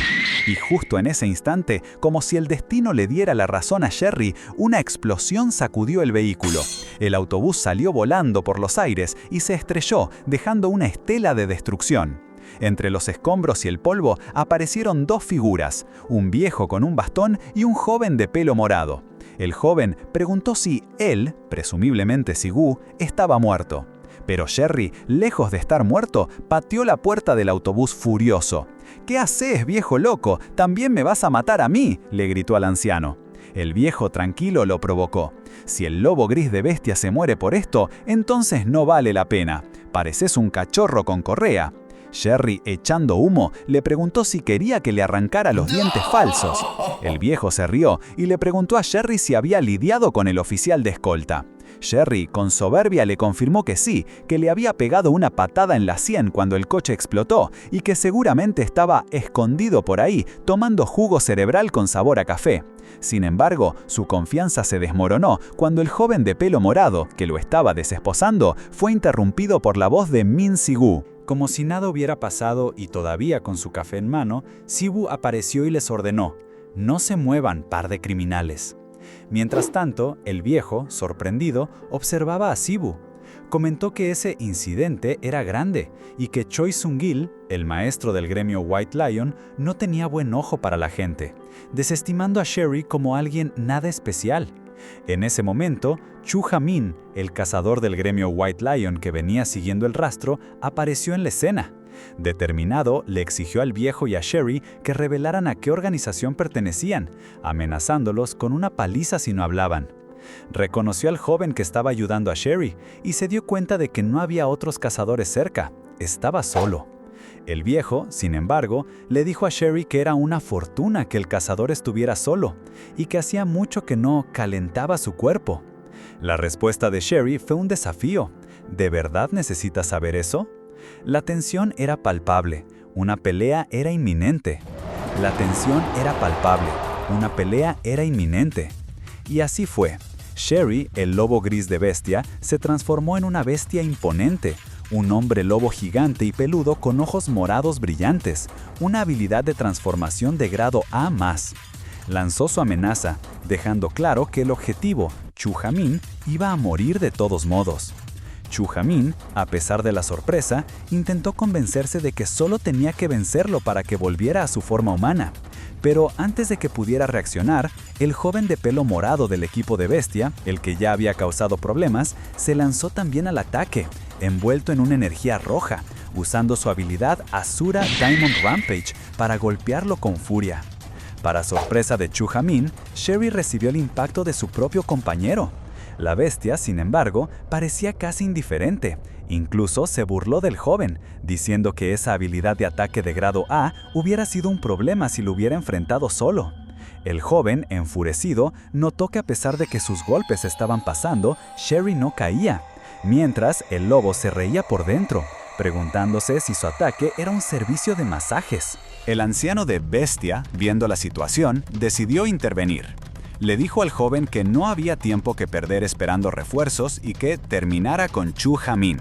Y justo en ese instante, como si el destino le diera la razón a Sherry, una explosión sacudió el vehículo. El autobús salió volando por los aires y se estrelló, dejando una estela de destrucción. Entre los escombros y el polvo aparecieron dos figuras, un viejo con un bastón y un joven de pelo morado. El joven preguntó si él, presumiblemente Sigu, estaba muerto. Pero Sherry, lejos de estar muerto, pateó la puerta del autobús furioso. «¿Qué haces, viejo loco? ¿También me vas a matar a mí?», le gritó al anciano. El viejo tranquilo lo provocó. «Si el lobo gris de Bestia se muere por esto, entonces no vale la pena. Pareces un cachorro con correa». Sherry, echando humo, le preguntó si quería que le arrancara los dientes falsos. El viejo se rió y le preguntó a Sherry si había lidiado con el oficial de escolta. Sherry, con soberbia, le confirmó que sí, que le había pegado una patada en la sien cuando el coche explotó y que seguramente estaba escondido por ahí, tomando jugo cerebral con sabor a café. Sin embargo, su confianza se desmoronó cuando el joven de pelo morado, que lo estaba desesposando, fue interrumpido por la voz de Min Si-woo. Como si nada hubiera pasado y todavía con su café en mano, Si-woo apareció y les ordenó: «No se muevan, par de criminales». Mientras tanto, el viejo, sorprendido, observaba a Si-woo. Comentó que ese incidente era grande y que Choi Sung-gil, el maestro del gremio White Lion, no tenía buen ojo para la gente, desestimando a Sherry como alguien nada especial. En ese momento, Chu Ha-min, el cazador del gremio White Lion que venía siguiendo el rastro, apareció en la escena. Determinado, le exigió al viejo y a Sherry que revelaran a qué organización pertenecían, amenazándolos con una paliza si no hablaban. Reconoció al joven que estaba ayudando a Sherry y se dio cuenta de que no había otros cazadores cerca, estaba solo. El viejo, sin embargo, le dijo a Sherry que era una fortuna que el cazador estuviera solo y que hacía mucho que no calentaba su cuerpo. La respuesta de Sherry fue un desafío. ¿De verdad necesitas saber eso? La tensión era palpable, una pelea era inminente. La tensión era palpable, una pelea era inminente. Y así fue. Sherry, el lobo gris de Bestia, se transformó en una bestia imponente, un hombre lobo gigante y peludo con ojos morados brillantes, una habilidad de transformación de grado A+. Lanzó su amenaza, dejando claro que el objetivo, Chu Ha-min, iba a morir de todos modos. Chu Ha-min, a pesar de la sorpresa, intentó convencerse de que solo tenía que vencerlo para que volviera a su forma humana. Pero antes de que pudiera reaccionar, el joven de pelo morado del equipo de Bestia, el que ya había causado problemas, se lanzó también al ataque, envuelto en una energía roja, usando su habilidad Asura Diamond Rampage para golpearlo con furia. Para sorpresa de Chu Ha-min, Sherry recibió el impacto de su propio compañero. La bestia, sin embargo, parecía casi indiferente. Incluso se burló del joven, diciendo que esa habilidad de ataque de grado A hubiera sido un problema si lo hubiera enfrentado solo. El joven, enfurecido, notó que a pesar de que sus golpes estaban pasando, Sherry no caía, mientras el lobo se reía por dentro, preguntándose si su ataque era un servicio de masajes. El anciano de Bestia, viendo la situación, decidió intervenir. Le dijo al joven que no había tiempo que perder esperando refuerzos y que terminara con Chu Ha-min.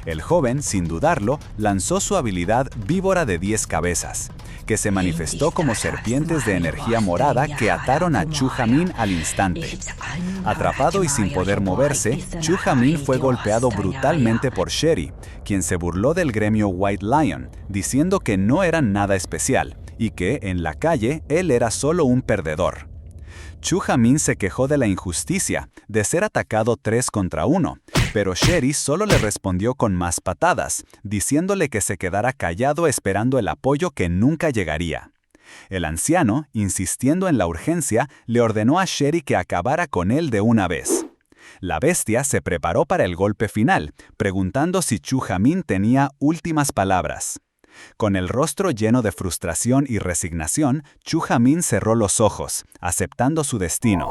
El joven, sin dudarlo, lanzó su habilidad Víbora de 10 cabezas, que se manifestó como serpientes de energía morada que ataron a Chu Ha-min al instante. Atrapado y sin poder moverse, Chu Ha-min fue golpeado brutalmente por Sherry, quien se burló del gremio White Lion, diciendo que no era nada especial y que, en la calle, él era solo un perdedor. Chu Ha-min se quejó de la injusticia, de ser atacado 3 contra 1, pero Sherry solo le respondió con más patadas, diciéndole que se quedara callado esperando el apoyo que nunca llegaría. El anciano, insistiendo en la urgencia, le ordenó a Sherry que acabara con él de una vez. La bestia se preparó para el golpe final, preguntando si Chu Ha-min tenía últimas palabras. Con el rostro lleno de frustración y resignación, Chu Ha-min cerró los ojos, aceptando su destino.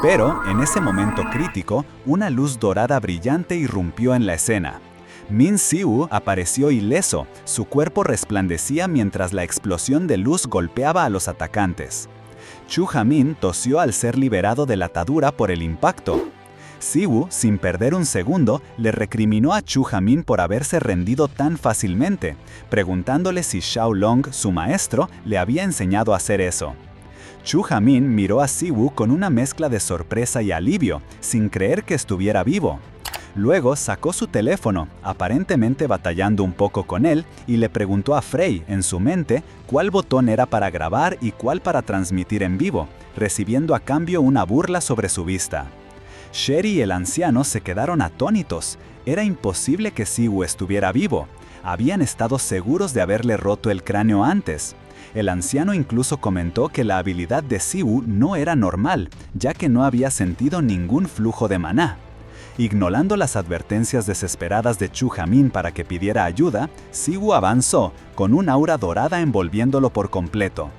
Pero, en ese momento crítico, una luz dorada brillante irrumpió en la escena. Min Si-woo apareció ileso, su cuerpo resplandecía mientras la explosión de luz golpeaba a los atacantes. Chu Ha-min tosió al ser liberado de la atadura por el impacto. Siwu, sin perder un segundo, le recriminó a Chu Jamin por haberse rendido tan fácilmente, preguntándole si Xiao Long, su maestro, le había enseñado a hacer eso. Chu Jamin miró a Siwu con una mezcla de sorpresa y alivio, sin creer que estuviera vivo. Luego sacó su teléfono, aparentemente batallando un poco con él, y le preguntó a Frey, en su mente, cuál botón era para grabar y cuál para transmitir en vivo, recibiendo a cambio una burla sobre su vista. Sherry y el anciano se quedaron atónitos. Era imposible que Siwu estuviera vivo. Habían estado seguros de haberle roto el cráneo antes. El anciano incluso comentó que la habilidad de Siwu no era normal, ya que no había sentido ningún flujo de maná. Ignorando las advertencias desesperadas de Chu Jamin para que pidiera ayuda, Siwu avanzó, con un aura dorada envolviéndolo por completo.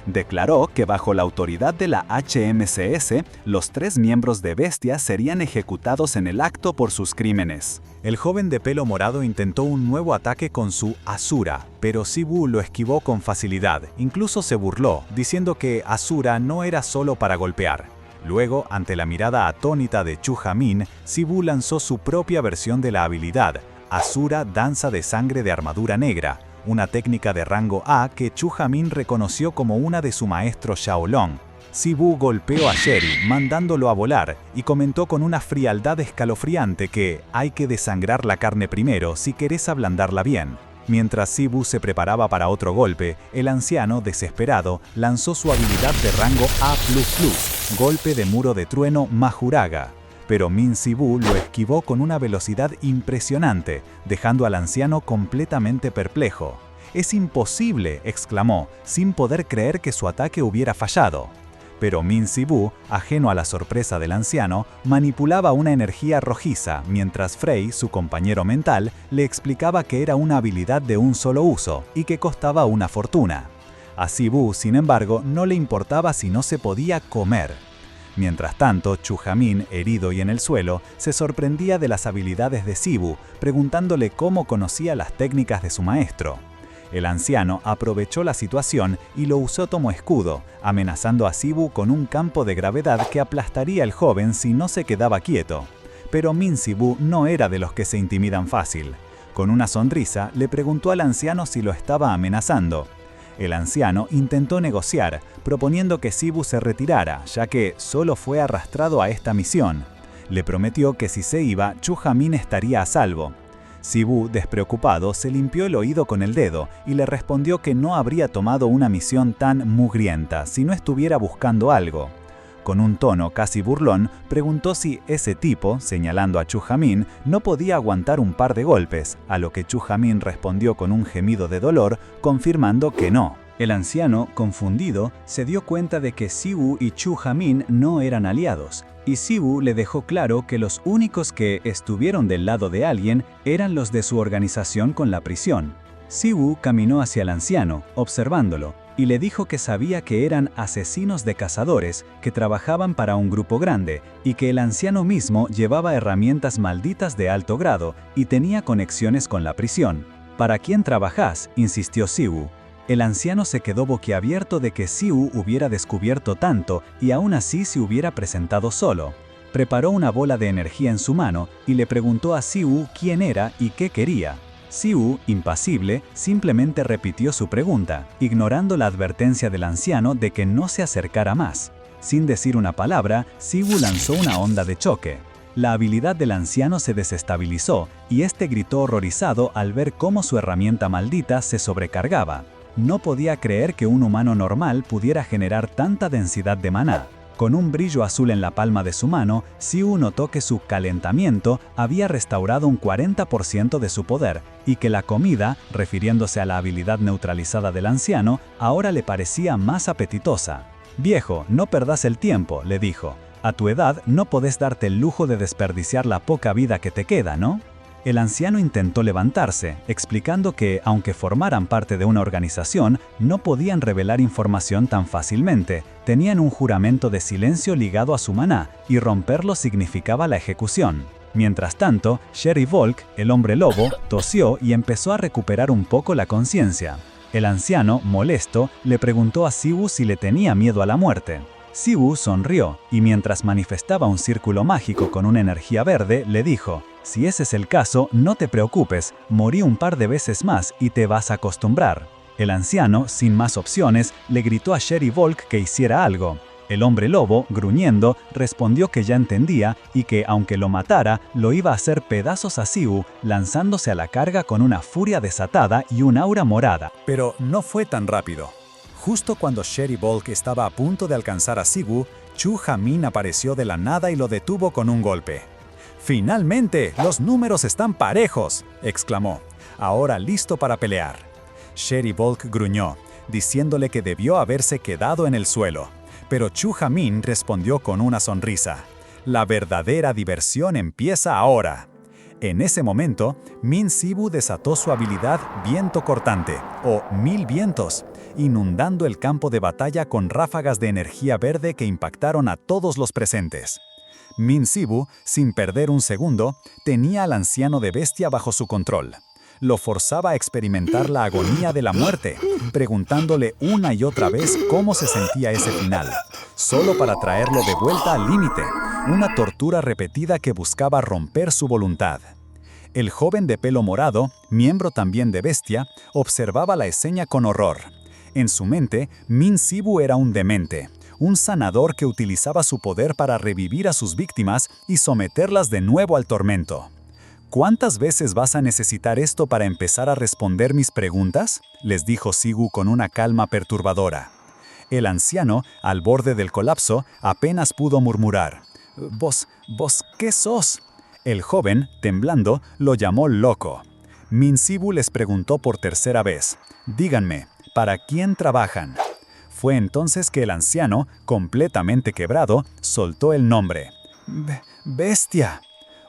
Declaró que bajo la autoridad de la HMCS, los 3 miembros de Bestia serían ejecutados en el acto por sus crímenes. El joven de pelo morado intentó un nuevo ataque con su Asura, pero Siwu lo esquivó con facilidad, incluso se burló, diciendo que Asura no era solo para golpear. Luego, ante la mirada atónita de Chu Jamin, Siwu lanzó su propia versión de la habilidad, Asura Danza de Sangre de Armadura Negra, una técnica de rango A que Chu Jamin reconoció como una de su maestro Xiao Long. Siwu golpeó a Sherry, mandándolo a volar, y comentó con una frialdad escalofriante que hay que desangrar la carne primero si querés ablandarla bien. Mientras Siwu se preparaba para otro golpe, el anciano, desesperado, lanzó su habilidad de rango A++, golpe de muro de trueno Mahuraga. Pero Min Siwu lo esquivó con una velocidad impresionante, dejando al anciano completamente perplejo. «Es imposible», exclamó, sin poder creer que su ataque hubiera fallado. Pero Min Siwu, ajeno a la sorpresa del anciano, manipulaba una energía rojiza, mientras Frey, su compañero mental, le explicaba que era una habilidad de un solo uso y que costaba una fortuna. A Siwu, sin embargo, no le importaba si no se podía comer. Mientras tanto, Chu Jamin, herido y en el suelo, se sorprendía de las habilidades de Siwu, preguntándole cómo conocía las técnicas de su maestro. El anciano aprovechó la situación y lo usó como escudo, amenazando a Siwu con un campo de gravedad que aplastaría al joven si no se quedaba quieto. Pero Min Siwu no era de los que se intimidan fácil. Con una sonrisa, le preguntó al anciano si lo estaba amenazando. El anciano intentó negociar, proponiendo que Siwu se retirara, ya que solo fue arrastrado a esta misión. Le prometió que si se iba, Chu Jamin estaría a salvo. Siwu, despreocupado, se limpió el oído con el dedo y le respondió que no habría tomado una misión tan mugrienta si no estuviera buscando algo. Con un tono casi burlón, preguntó si ese tipo, señalando a Chu Jamin, no podía aguantar un par de golpes, a lo que Chu Jamin respondió con un gemido de dolor, confirmando que no. El anciano, confundido, se dio cuenta de que Siwu y Chu Jamin no eran aliados, y Siwu le dejó claro que los únicos que estuvieron del lado de alguien eran los de su organización con la prisión. Siwu caminó hacia el anciano, observándolo, y le dijo que sabía que eran asesinos de cazadores que trabajaban para un grupo grande y que el anciano mismo llevaba herramientas malditas de alto grado y tenía conexiones con la prisión. ¿Para quién trabajás?, insistió Siwu. El anciano se quedó boquiabierto de que Siwu hubiera descubierto tanto y aún así se hubiera presentado solo. Preparó una bola de energía en su mano y le preguntó a Siwu quién era y qué quería. Siwu, impasible, simplemente repitió su pregunta, ignorando la advertencia del anciano de que no se acercara más. Sin decir una palabra, Siwu lanzó una onda de choque. La habilidad del anciano se desestabilizó y este gritó horrorizado al ver cómo su herramienta maldita se sobrecargaba. No podía creer que un humano normal pudiera generar tanta densidad de maná. Con un brillo azul en la palma de su mano, Siwu notó que su calentamiento había restaurado un 40% de su poder y que la comida, refiriéndose a la habilidad neutralizada del anciano, ahora le parecía más apetitosa. «Viejo, no perdás el tiempo», le dijo. «A tu edad no podés darte el lujo de desperdiciar la poca vida que te queda, ¿no?». El anciano intentó levantarse, explicando que, aunque formaran parte de una organización, no podían revelar información tan fácilmente. Tenían un juramento de silencio ligado a su maná, y romperlo significaba la ejecución. Mientras tanto, Sherry Volk, el hombre lobo, tosió y empezó a recuperar un poco la conciencia. El anciano, molesto, le preguntó a Siwu si le tenía miedo a la muerte. Sibu sonrió y mientras manifestaba un círculo mágico con una energía verde, le dijo: «Si ese es el caso, no te preocupes, morí un par de veces más y te vas a acostumbrar». El anciano, sin más opciones, le gritó a Sherry Volk que hiciera algo. El hombre lobo, gruñendo, respondió que ya entendía y que, aunque lo matara, lo iba a hacer pedazos a Sibu, lanzándose a la carga con una furia desatada y un aura morada. Pero no fue tan rápido. Justo cuando Sherry Volk estaba a punto de alcanzar a Sibu, Chu Jamin apareció de la nada y lo detuvo con un golpe. «¡Finalmente! ¡Los números están parejos!», exclamó. «Ahora listo para pelear». Sherry Volk gruñó, diciéndole que debió haberse quedado en el suelo. Pero Chu Jamin respondió con una sonrisa: «La verdadera diversión empieza ahora». En ese momento, Min Sibu desató su habilidad Viento Cortante, o 1000 vientos, inundando el campo de batalla con ráfagas de energía verde que impactaron a todos los presentes. Min Sibu, sin perder un segundo, tenía al anciano de bestia bajo su control. Lo forzaba a experimentar la agonía de la muerte, preguntándole una y otra vez cómo se sentía ese final, solo para traerlo de vuelta al límite, una tortura repetida que buscaba romper su voluntad. El joven de pelo morado, miembro también de bestia, observaba la escena con horror. En su mente, Min Sibu era un demente, un sanador que utilizaba su poder para revivir a sus víctimas y someterlas de nuevo al tormento. «¿Cuántas veces vas a necesitar esto para empezar a responder mis preguntas?», les dijo Sibu con una calma perturbadora. El anciano, al borde del colapso, apenas pudo murmurar: «¿Vos, qué sos?». El joven, temblando, lo llamó loco. Min Sibu les preguntó por tercera vez: «Díganme, ¿para quién trabajan?». Fue entonces que el anciano, completamente quebrado, soltó el nombre: «Bestia».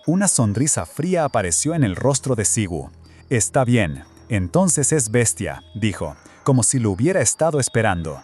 Una sonrisa fría apareció en el rostro de Sibu. «Está bien, entonces es bestia», dijo, como si lo hubiera estado esperando.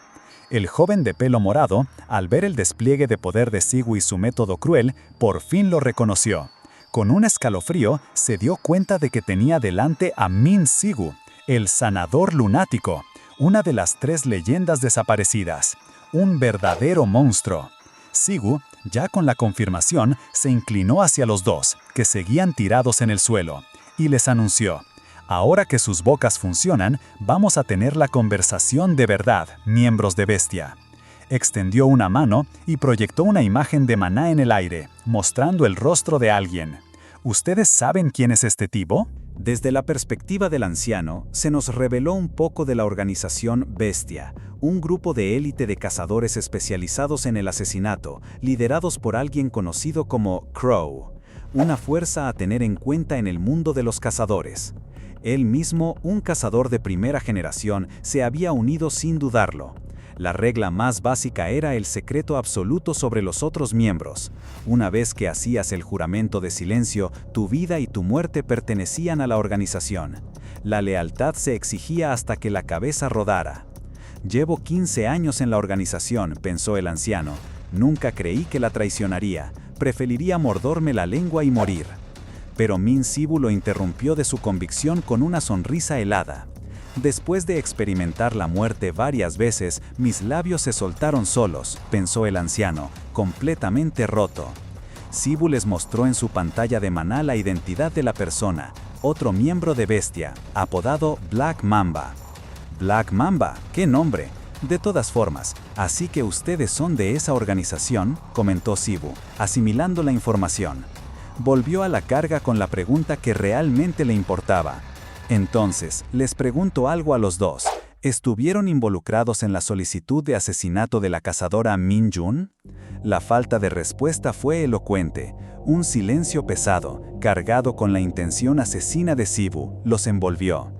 El joven de pelo morado, al ver el despliegue de poder de Sibu y su método cruel, por fin lo reconoció. Con un escalofrío, se dio cuenta de que tenía delante a Min Sibu, el sanador lunático, una de las 3 leyendas desaparecidas, un verdadero monstruo. Sibu, ya con la confirmación, se inclinó hacia los dos, que seguían tirados en el suelo, y les anunció: «Ahora que sus bocas funcionan, vamos a tener la conversación de verdad, miembros de bestia». Extendió una mano y proyectó una imagen de maná en el aire, mostrando el rostro de alguien. ¿Ustedes saben quién es este tipo? Desde la perspectiva del anciano, se nos reveló un poco de la organización Bestia, un grupo de élite de cazadores especializados en el asesinato, liderados por alguien conocido como Crow, una fuerza a tener en cuenta en el mundo de los cazadores. Él mismo, un cazador de primera generación, se había unido sin dudarlo. La regla más básica era el secreto absoluto sobre los otros miembros. Una vez que hacías el juramento de silencio, tu vida y tu muerte pertenecían a la organización. La lealtad se exigía hasta que la cabeza rodara. «Llevo 15 años en la organización», pensó el anciano. «Nunca creí que la traicionaría. Preferiría mordorme la lengua y morir». Pero Min Sibu lo interrumpió de su convicción con una sonrisa helada. «Después de experimentar la muerte varias veces, mis labios se soltaron solos», pensó el anciano, completamente roto. Sibu les mostró en su pantalla de maná la identidad de la persona, otro miembro de bestia, apodado Black Mamba. «Black Mamba, ¡qué nombre! De todas formas, así que ustedes son de esa organización», comentó Sibu, asimilando la información. Volvió a la carga con la pregunta que realmente le importaba. «Entonces, les pregunto algo a los dos. ¿Estuvieron involucrados en la solicitud de asesinato de la cazadora Min Jun?». La falta de respuesta fue elocuente. Un silencio pesado, cargado con la intención asesina de Sibu, los envolvió.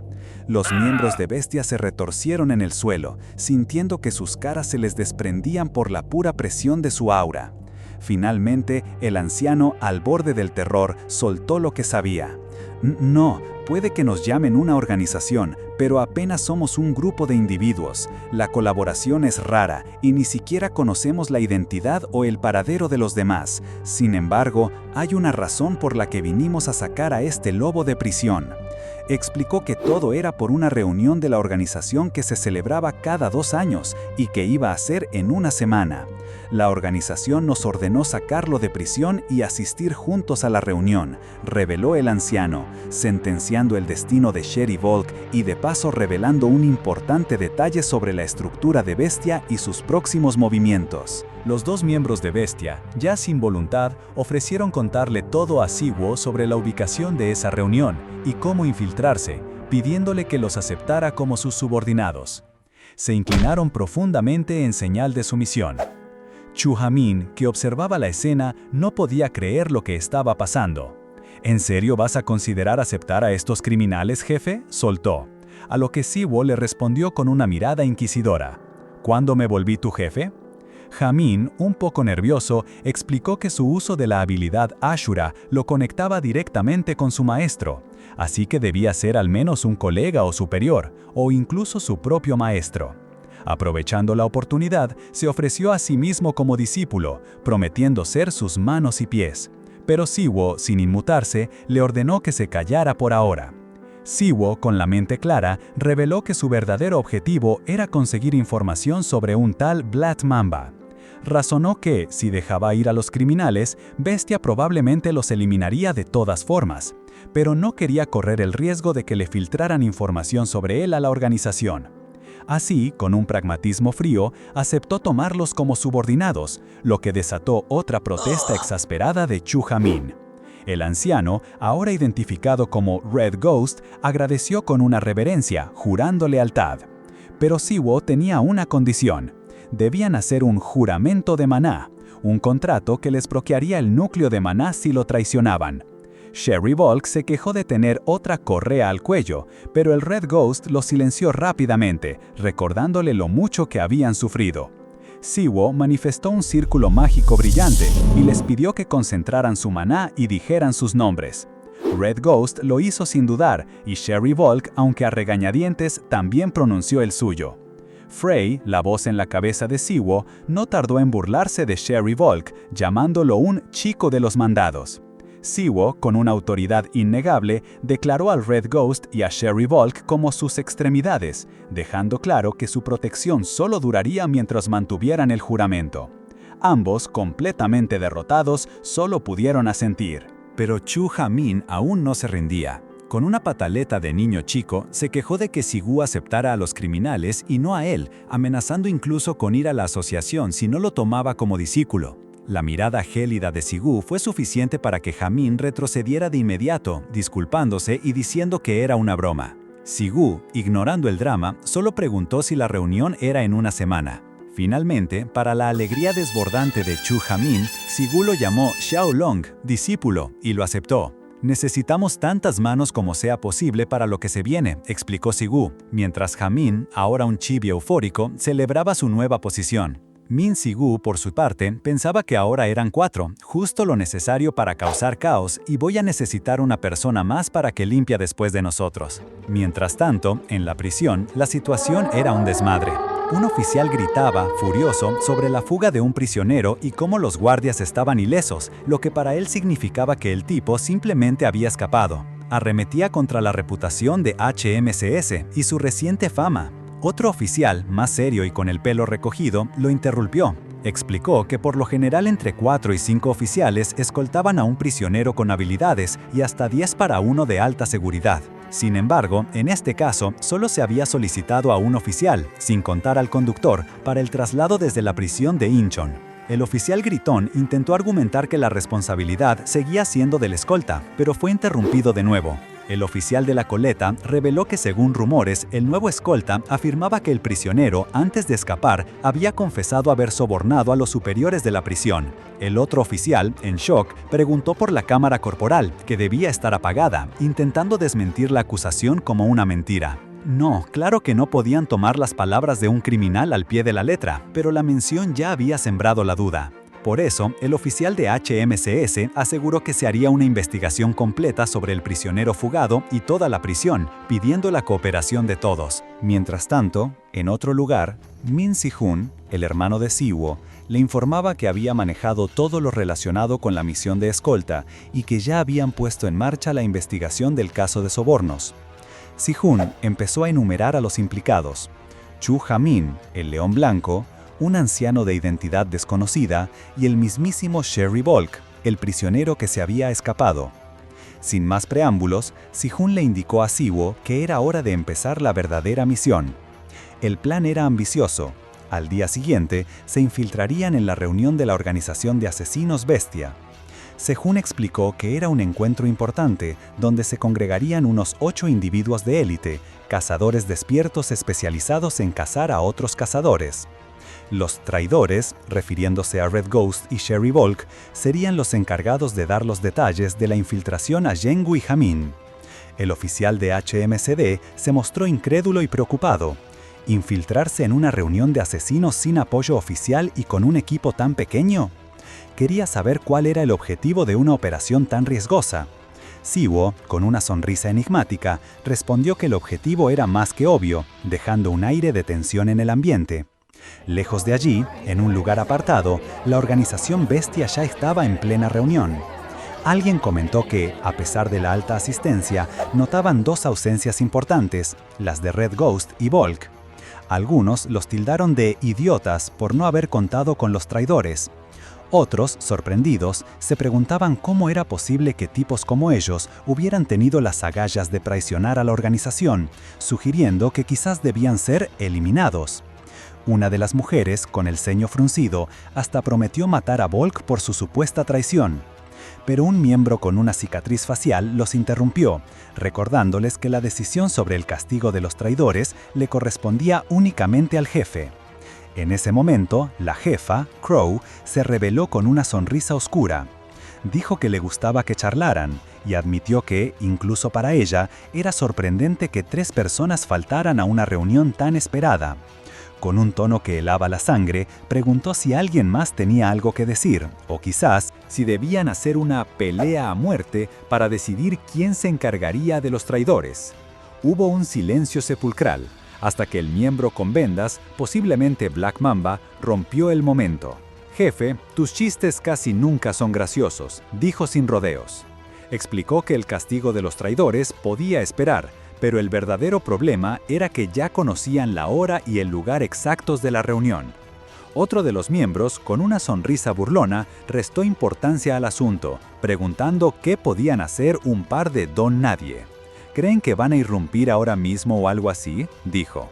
Los miembros de bestia se retorcieron en el suelo, sintiendo que sus caras se les desprendían por la pura presión de su aura. Finalmente, el anciano, al borde del terror, soltó lo que sabía. «No, puede que nos llamen una organización, pero apenas somos un grupo de individuos. La colaboración es rara y ni siquiera conocemos la identidad o el paradero de los demás. Sin embargo, hay una razón por la que vinimos a sacar a este lobo de prisión». explicó que todo era por una reunión de la organización que se celebraba cada 2 años y que iba a ser en una semana. La organización nos ordenó sacarlo de prisión y asistir juntos a la reunión, reveló el anciano, sentenciando el destino de Sherry Volk y de paso revelando un importante detalle sobre la estructura de Bestia y sus próximos movimientos. Los 2 miembros de Bestia, ya sin voluntad, ofrecieron contarle todo a Siwo sobre la ubicación de esa reunión y cómo infiltrarse, pidiéndole que los aceptara como sus subordinados. Se inclinaron profundamente en señal de sumisión. Chu Ha-min, que observaba la escena, no podía creer lo que estaba pasando. ¿En serio vas a considerar aceptar a estos criminales, jefe?, soltó. A lo que Siwo le respondió con una mirada inquisidora. ¿Cuándo me volví tu jefe? Ha-min, un poco nervioso, explicó que su uso de la habilidad Ashura lo conectaba directamente con su maestro, así que debía ser al menos un colega o superior, o incluso su propio maestro. Aprovechando la oportunidad, se ofreció a sí mismo como discípulo, prometiendo ser sus manos y pies. Pero Siwo, sin inmutarse, le ordenó que se callara por ahora. Siwo, con la mente clara, reveló que su verdadero objetivo era conseguir información sobre un tal Black Mamba. Razonó que, si dejaba ir a los criminales, Bestia probablemente los eliminaría de todas formas, pero no quería correr el riesgo de que le filtraran información sobre él a la organización. Así, con un pragmatismo frío, aceptó tomarlos como subordinados, lo que desató otra protesta exasperada de Chu Ha-min. El anciano, ahora identificado como Red Ghost, agradeció con una reverencia, jurando lealtad. Pero Siwo tenía una condición. Debían hacer un juramento de maná, un contrato que les bloquearía el núcleo de maná si lo traicionaban. Sherry Volk se quejó de tener otra correa al cuello, pero el Red Ghost lo silenció rápidamente, recordándole lo mucho que habían sufrido. Siwo manifestó un círculo mágico brillante y les pidió que concentraran su maná y dijeran sus nombres. Red Ghost lo hizo sin dudar y Sherry Volk, aunque a regañadientes, también pronunció el suyo. Frey, la voz en la cabeza de Siwo, no tardó en burlarse de Sherry Volk, llamándolo un chico de los mandados. Siwo, con una autoridad innegable, declaró al Red Ghost y a Sherry Volk como sus extremidades, dejando claro que su protección solo duraría mientras mantuvieran el juramento. Ambos, completamente derrotados, solo pudieron asentir. Pero Chu Ha-min aún no se rendía. Con una pataleta de niño chico, se quejó de que Sigu aceptara a los criminales y no a él, amenazando incluso con ir a la asociación si no lo tomaba como discípulo. La mirada gélida de Sigu fue suficiente para que Ha-min retrocediera de inmediato, disculpándose y diciendo que era una broma. Sigu, ignorando el drama, solo preguntó si la reunión era en una semana. Finalmente, para la alegría desbordante de Chu Ha-min, Sigu lo llamó Xiaolong, discípulo, y lo aceptó. Necesitamos tantas manos como sea posible para lo que se viene, explicó Sigu, mientras Ha-min, ahora un chibi eufórico, celebraba su nueva posición. Min Sigu, por su parte, pensaba que ahora eran 4, justo lo necesario para causar caos, y voy a necesitar una persona más para que limpie después de nosotros. Mientras tanto, en la prisión, la situación era un desmadre. Un oficial gritaba, furioso, sobre la fuga de un prisionero y cómo los guardias estaban ilesos, lo que para él significaba que el tipo simplemente había escapado. Arremetía contra la reputación de HMCS y su reciente fama. Otro oficial, más serio y con el pelo recogido, lo interrumpió. Explicó que por lo general entre 4 y 5 oficiales escoltaban a un prisionero con habilidades y hasta 10 para uno de alta seguridad. Sin embargo, en este caso, solo se había solicitado a un oficial, sin contar al conductor, para el traslado desde la prisión de Incheon. El oficial gritón intentó argumentar que la responsabilidad seguía siendo del escolta, pero fue interrumpido de nuevo. El oficial de la coleta reveló que según rumores, el nuevo escolta afirmaba que el prisionero, antes de escapar, había confesado haber sobornado a los superiores de la prisión. El otro oficial, en shock, preguntó por la cámara corporal, que debía estar apagada, intentando desmentir la acusación como una mentira. No, claro que no podían tomar las palabras de un criminal al pie de la letra, pero la mención ya había sembrado la duda. Por eso, el oficial de HMCS aseguró que se haría una investigación completa sobre el prisionero fugado y toda la prisión, pidiendo la cooperación de todos. Mientras tanto, en otro lugar, Min Si-hun, el hermano de Siwo, le informaba que había manejado todo lo relacionado con la misión de escolta y que ya habían puesto en marcha la investigación del caso de sobornos. Si-Hun empezó a enumerar a los implicados. Chu Ha-min, el león blanco, un anciano de identidad desconocida, y el mismísimo Sherry Volk, el prisionero que se había escapado. Sin más preámbulos, Si-Hun le indicó a Siwo que era hora de empezar la verdadera misión. El plan era ambicioso. Al día siguiente, se infiltrarían en la reunión de la organización de asesinos Bestia. Sehun explicó que era un encuentro importante, donde se congregarían unos 8 individuos de élite, cazadores despiertos especializados en cazar a otros cazadores. Los traidores, refiriéndose a Red Ghost y Sherry Volk, serían los encargados de dar los detalles de la infiltración a Yengu y Hamin. El oficial de HMCD se mostró incrédulo y preocupado. ¿Infiltrarse en una reunión de asesinos sin apoyo oficial y con un equipo tan pequeño? Quería saber cuál era el objetivo de una operación tan riesgosa. Siwo, con una sonrisa enigmática, respondió que el objetivo era más que obvio, dejando un aire de tensión en el ambiente. Lejos de allí, en un lugar apartado, la organización Bestia ya estaba en plena reunión. Alguien comentó que, a pesar de la alta asistencia, notaban 2 ausencias importantes, las de Red Ghost y Volk. Algunos los tildaron de idiotas por no haber contado con los traidores. Otros, sorprendidos, se preguntaban cómo era posible que tipos como ellos hubieran tenido las agallas de traicionar a la organización, sugiriendo que quizás debían ser eliminados. Una de las mujeres, con el ceño fruncido, hasta prometió matar a Volk por su supuesta traición. Pero un miembro con una cicatriz facial los interrumpió, recordándoles que la decisión sobre el castigo de los traidores le correspondía únicamente al jefe. En ese momento, la jefa, Crow, se reveló con una sonrisa oscura. Dijo que le gustaba que charlaran y admitió que, incluso para ella, era sorprendente que 3 personas faltaran a una reunión tan esperada. Con un tono que helaba la sangre, preguntó si alguien más tenía algo que decir, o quizás si debían hacer una pelea a muerte para decidir quién se encargaría de los traidores. Hubo un silencio sepulcral, hasta que el miembro con vendas, posiblemente Black Mamba, rompió el momento. «Jefe, tus chistes casi nunca son graciosos», dijo sin rodeos. Explicó que el castigo de los traidores podía esperar, pero el verdadero problema era que ya conocían la hora y el lugar exactos de la reunión. Otro de los miembros, con una sonrisa burlona, restó importancia al asunto, preguntando qué podían hacer un par de don nadie. «¿Creen que van a irrumpir ahora mismo o algo así?», dijo.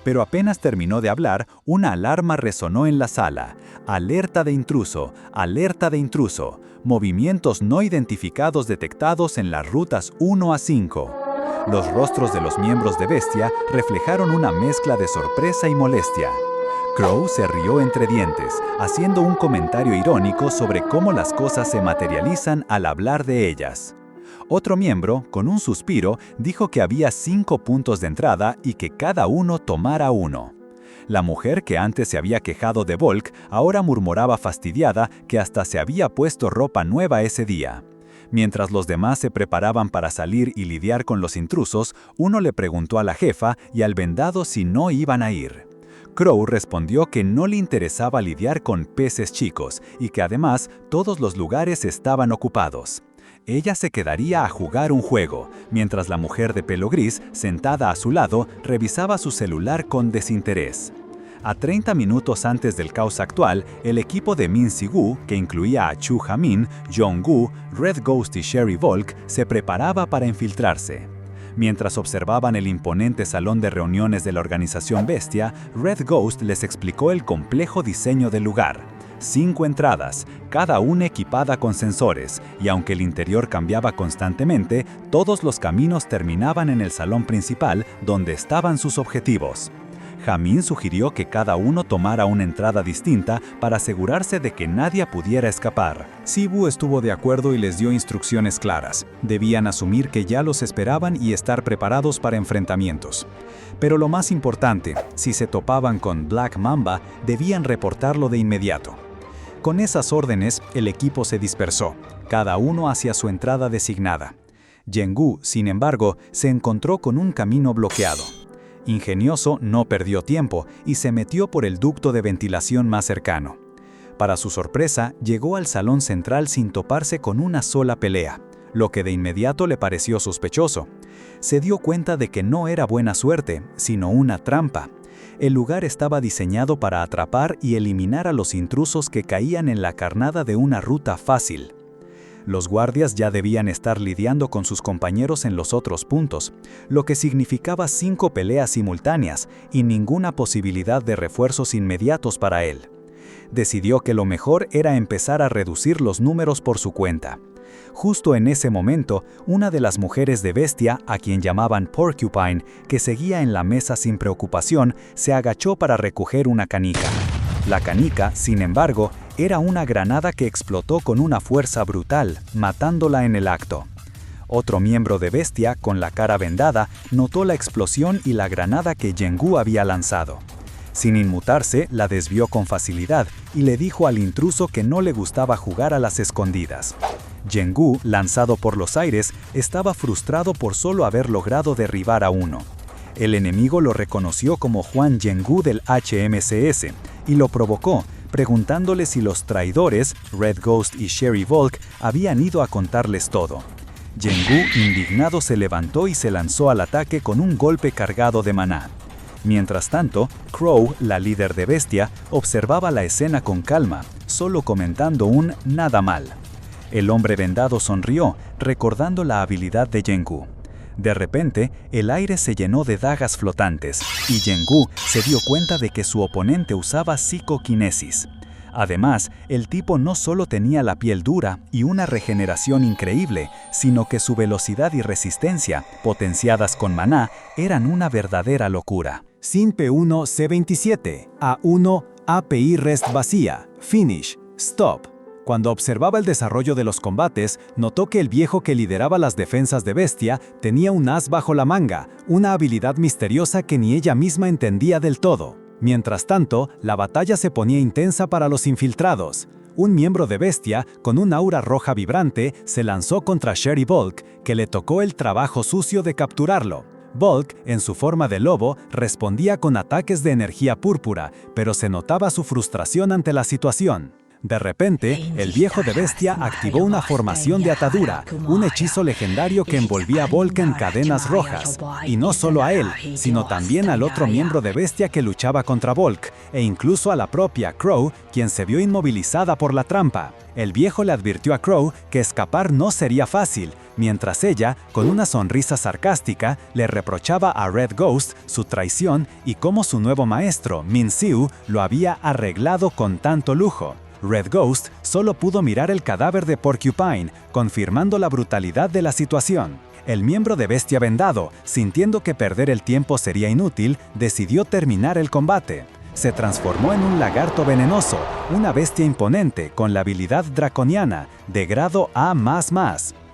Pero apenas terminó de hablar, una alarma resonó en la sala. «Alerta de intruso, alerta de intruso. Movimientos no identificados detectados en las rutas 1 a 5». Los rostros de los miembros de Bestia reflejaron una mezcla de sorpresa y molestia. Crow se rió entre dientes, haciendo un comentario irónico sobre cómo las cosas se materializan al hablar de ellas. Otro miembro, con un suspiro, dijo que había 5 puntos de entrada y que cada uno tomara uno. La mujer que antes se había quejado de Volk ahora murmuraba fastidiada que hasta se había puesto ropa nueva ese día. Mientras los demás se preparaban para salir y lidiar con los intrusos, uno le preguntó a la jefa y al vendado si no iban a ir. Crow respondió que no le interesaba lidiar con peces chicos y que además todos los lugares estaban ocupados. Ella se quedaría a jugar un juego, mientras la mujer de pelo gris, sentada a su lado, revisaba su celular con desinterés. A 30 minutos antes del caos actual, el equipo de Min Si-Gu, que incluía a Chu Ha-min, Jong-gu, Red Ghost y Sherry Volk, se preparaba para infiltrarse. Mientras observaban el imponente salón de reuniones de la organización Bestia, Red Ghost les explicó el complejo diseño del lugar. 5 entradas, cada una equipada con sensores, y aunque el interior cambiaba constantemente, todos los caminos terminaban en el salón principal, donde estaban sus objetivos. Hamin sugirió que cada uno tomara una entrada distinta para asegurarse de que nadie pudiera escapar. Sibu estuvo de acuerdo y les dio instrucciones claras. Debían asumir que ya los esperaban y estar preparados para enfrentamientos. Pero lo más importante, si se topaban con Black Mamba, debían reportarlo de inmediato. Con esas órdenes, el equipo se dispersó, cada uno hacia su entrada designada. Yengu, sin embargo, se encontró con un camino bloqueado. Ingenioso, no perdió tiempo y se metió por el ducto de ventilación más cercano. Para su sorpresa, llegó al salón central sin toparse con una sola pelea, lo que de inmediato le pareció sospechoso. Se dio cuenta de que no era buena suerte, sino una trampa. El lugar estaba diseñado para atrapar y eliminar a los intrusos que caían en la carnada de una ruta fácil. Los guardias ya debían estar lidiando con sus compañeros en los otros puntos, lo que significaba 5 peleas simultáneas y ninguna posibilidad de refuerzos inmediatos para él. Decidió que lo mejor era empezar a reducir los números por su cuenta. Justo en ese momento, una de las mujeres de Bestia, a quien llamaban Porcupine, que seguía en la mesa sin preocupación, se agachó para recoger una canica. La canica, sin embargo, era una granada que explotó con una fuerza brutal, matándola en el acto. Otro miembro de Bestia, con la cara vendada, notó la explosión y la granada que Yengu había lanzado. Sin inmutarse, la desvió con facilidad y le dijo al intruso que no le gustaba jugar a las escondidas. Yengu, lanzado por los aires, estaba frustrado por solo haber logrado derribar a uno. El enemigo lo reconoció como Juan Yengu del HMCS y lo provocó, preguntándole si los traidores, Red Ghost y Sherry Volk, habían ido a contarles todo. Yengu, indignado, se levantó y se lanzó al ataque con un golpe cargado de maná. Mientras tanto, Crow, la líder de Bestia, observaba la escena con calma, solo comentando un nada mal. El hombre vendado sonrió, recordando la habilidad de Yengu. De repente, el aire se llenó de dagas flotantes, y Yengu se dio cuenta de que su oponente usaba psicoquinesis. Además, el tipo no solo tenía la piel dura y una regeneración increíble, sino que su velocidad y resistencia, potenciadas con maná, eran una verdadera locura. Sin P1 C27, A1 API REST vacía, Finish, Stop. Cuando observaba el desarrollo de los combates, notó que el viejo que lideraba las defensas de Bestia tenía un as bajo la manga, una habilidad misteriosa que ni ella misma entendía del todo. Mientras tanto, la batalla se ponía intensa para los infiltrados. Un miembro de Bestia, con un aura roja vibrante, se lanzó contra Sherry Volk, que le tocó el trabajo sucio de capturarlo. Volk, en su forma de lobo, respondía con ataques de energía púrpura, pero se notaba su frustración ante la situación. De repente, el viejo de Bestia activó una formación de atadura, un hechizo legendario que envolvía a Volk en cadenas rojas. Y no solo a él, sino también al otro miembro de Bestia que luchaba contra Volk, e incluso a la propia Crow, quien se vio inmovilizada por la trampa. El viejo le advirtió a Crow que escapar no sería fácil, mientras ella, con una sonrisa sarcástica, le reprochaba a Red Ghost su traición y cómo su nuevo maestro, Min-Siu, lo había arreglado con tanto lujo. Red Ghost solo pudo mirar el cadáver de Porcupine, confirmando la brutalidad de la situación. El miembro de Bestia vendado, sintiendo que perder el tiempo sería inútil, decidió terminar el combate. Se transformó en un lagarto venenoso, una bestia imponente con la habilidad draconiana, de grado A++.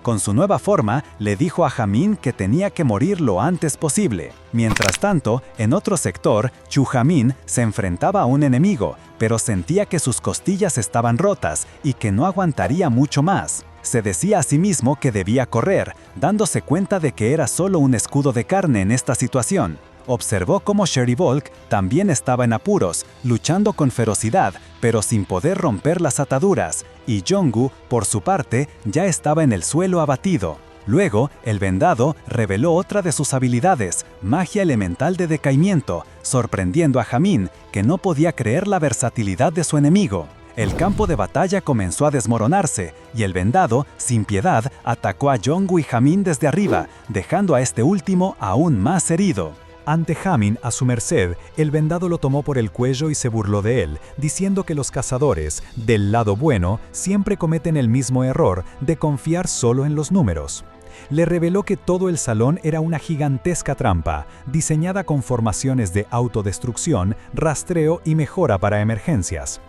Con su nueva forma, le dijo a Jamin que tenía que morir lo antes posible. Mientras tanto, en otro sector, Chu Jamin se enfrentaba a un enemigo, pero sentía que sus costillas estaban rotas y que no aguantaría mucho más. Se decía a sí mismo que debía correr, dándose cuenta de que era solo un escudo de carne en esta situación. Observó cómo Sherry Volk también estaba en apuros, luchando con ferocidad, pero sin poder romper las ataduras, y Jong-gu, por su parte, ya estaba en el suelo abatido. Luego, el vendado reveló otra de sus habilidades, magia elemental de decaimiento, sorprendiendo a Jamin, que no podía creer la versatilidad de su enemigo. El campo de batalla comenzó a desmoronarse, y el vendado, sin piedad, atacó a Jong-gu y Jamin desde arriba, dejando a este último aún más herido. Ante Jamin, a su merced, el vendado lo tomó por el cuello y se burló de él, diciendo que los cazadores, del lado bueno, siempre cometen el mismo error de confiar solo en los números. Le reveló que todo el salón era una gigantesca trampa, diseñada con formaciones de autodestrucción, rastreo y mejora para emergencias.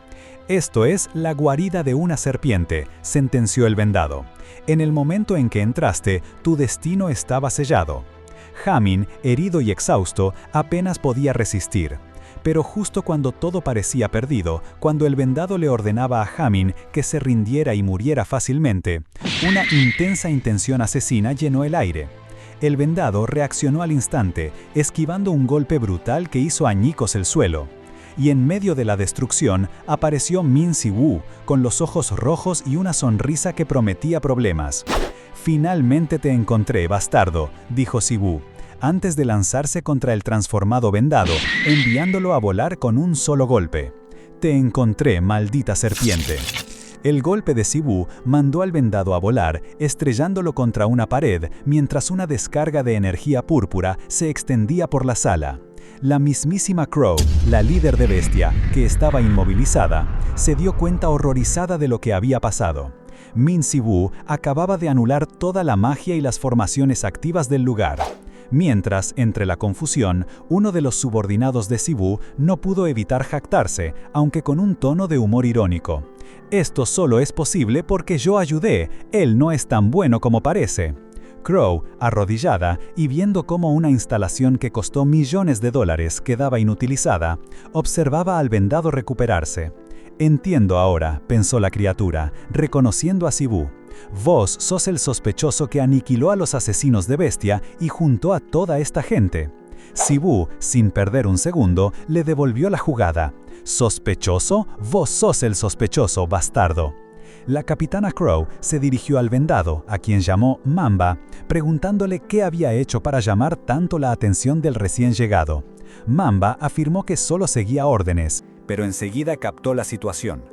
Esto es la guarida de una serpiente, sentenció el vendado. En el momento en que entraste, tu destino estaba sellado. Jamin, herido y exhausto, apenas podía resistir. Pero justo cuando todo parecía perdido, cuando el vendado le ordenaba a Jamin que se rindiera y muriera fácilmente, una intensa intención asesina llenó el aire. El vendado reaccionó al instante, esquivando un golpe brutal que hizo añicos el suelo. Y en medio de la destrucción apareció Min-Si Woo, con los ojos rojos y una sonrisa que prometía problemas. «Finalmente te encontré, bastardo», dijo Zibú, antes de lanzarse contra el transformado vendado, enviándolo a volar con un solo golpe. «Te encontré, maldita serpiente». El golpe de Zibú mandó al vendado a volar, estrellándolo contra una pared, mientras una descarga de energía púrpura se extendía por la sala. La mismísima Crow, la líder de Bestia, que estaba inmovilizada, se dio cuenta horrorizada de lo que había pasado. Min Zibú acababa de anular toda la magia y las formaciones activas del lugar. Mientras, entre la confusión, uno de los subordinados de Zibú no pudo evitar jactarse, aunque con un tono de humor irónico. «Esto solo es posible porque yo ayudé, él no es tan bueno como parece». Crow, arrodillada y viendo cómo una instalación que costó millones de dólares quedaba inutilizada, observaba al vendado recuperarse. «Entiendo ahora», pensó la criatura, reconociendo a Zibú. «Vos sos el sospechoso que aniquiló a los asesinos de Bestia y juntó a toda esta gente». Zibú, sin perder un segundo, le devolvió la jugada. «¿Sospechoso? Vos sos el sospechoso, bastardo». La capitana Crow se dirigió al vendado, a quien llamó Mamba, preguntándole qué había hecho para llamar tanto la atención del recién llegado. Mamba afirmó que solo seguía órdenes, pero enseguida captó la situación.